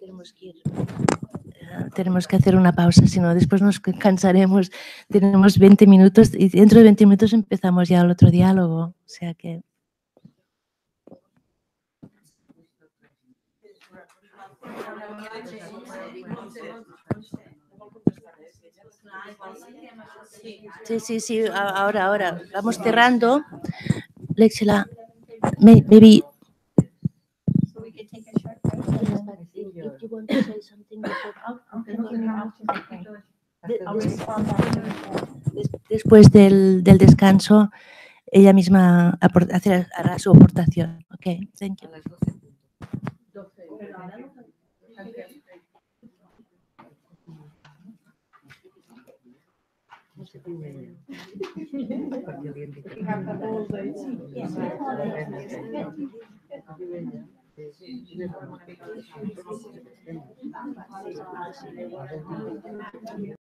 tenemos que hacer una pausa, si no después nos cansaremos. Tenemos 20 minutos y dentro de 20 minutos empezamos ya el otro diálogo. O sea que... Sí, ahora. Vamos cerrando. Lexela, maybe... If you want to say something después del descanso, ella misma hará su aportación. Ok, thank you.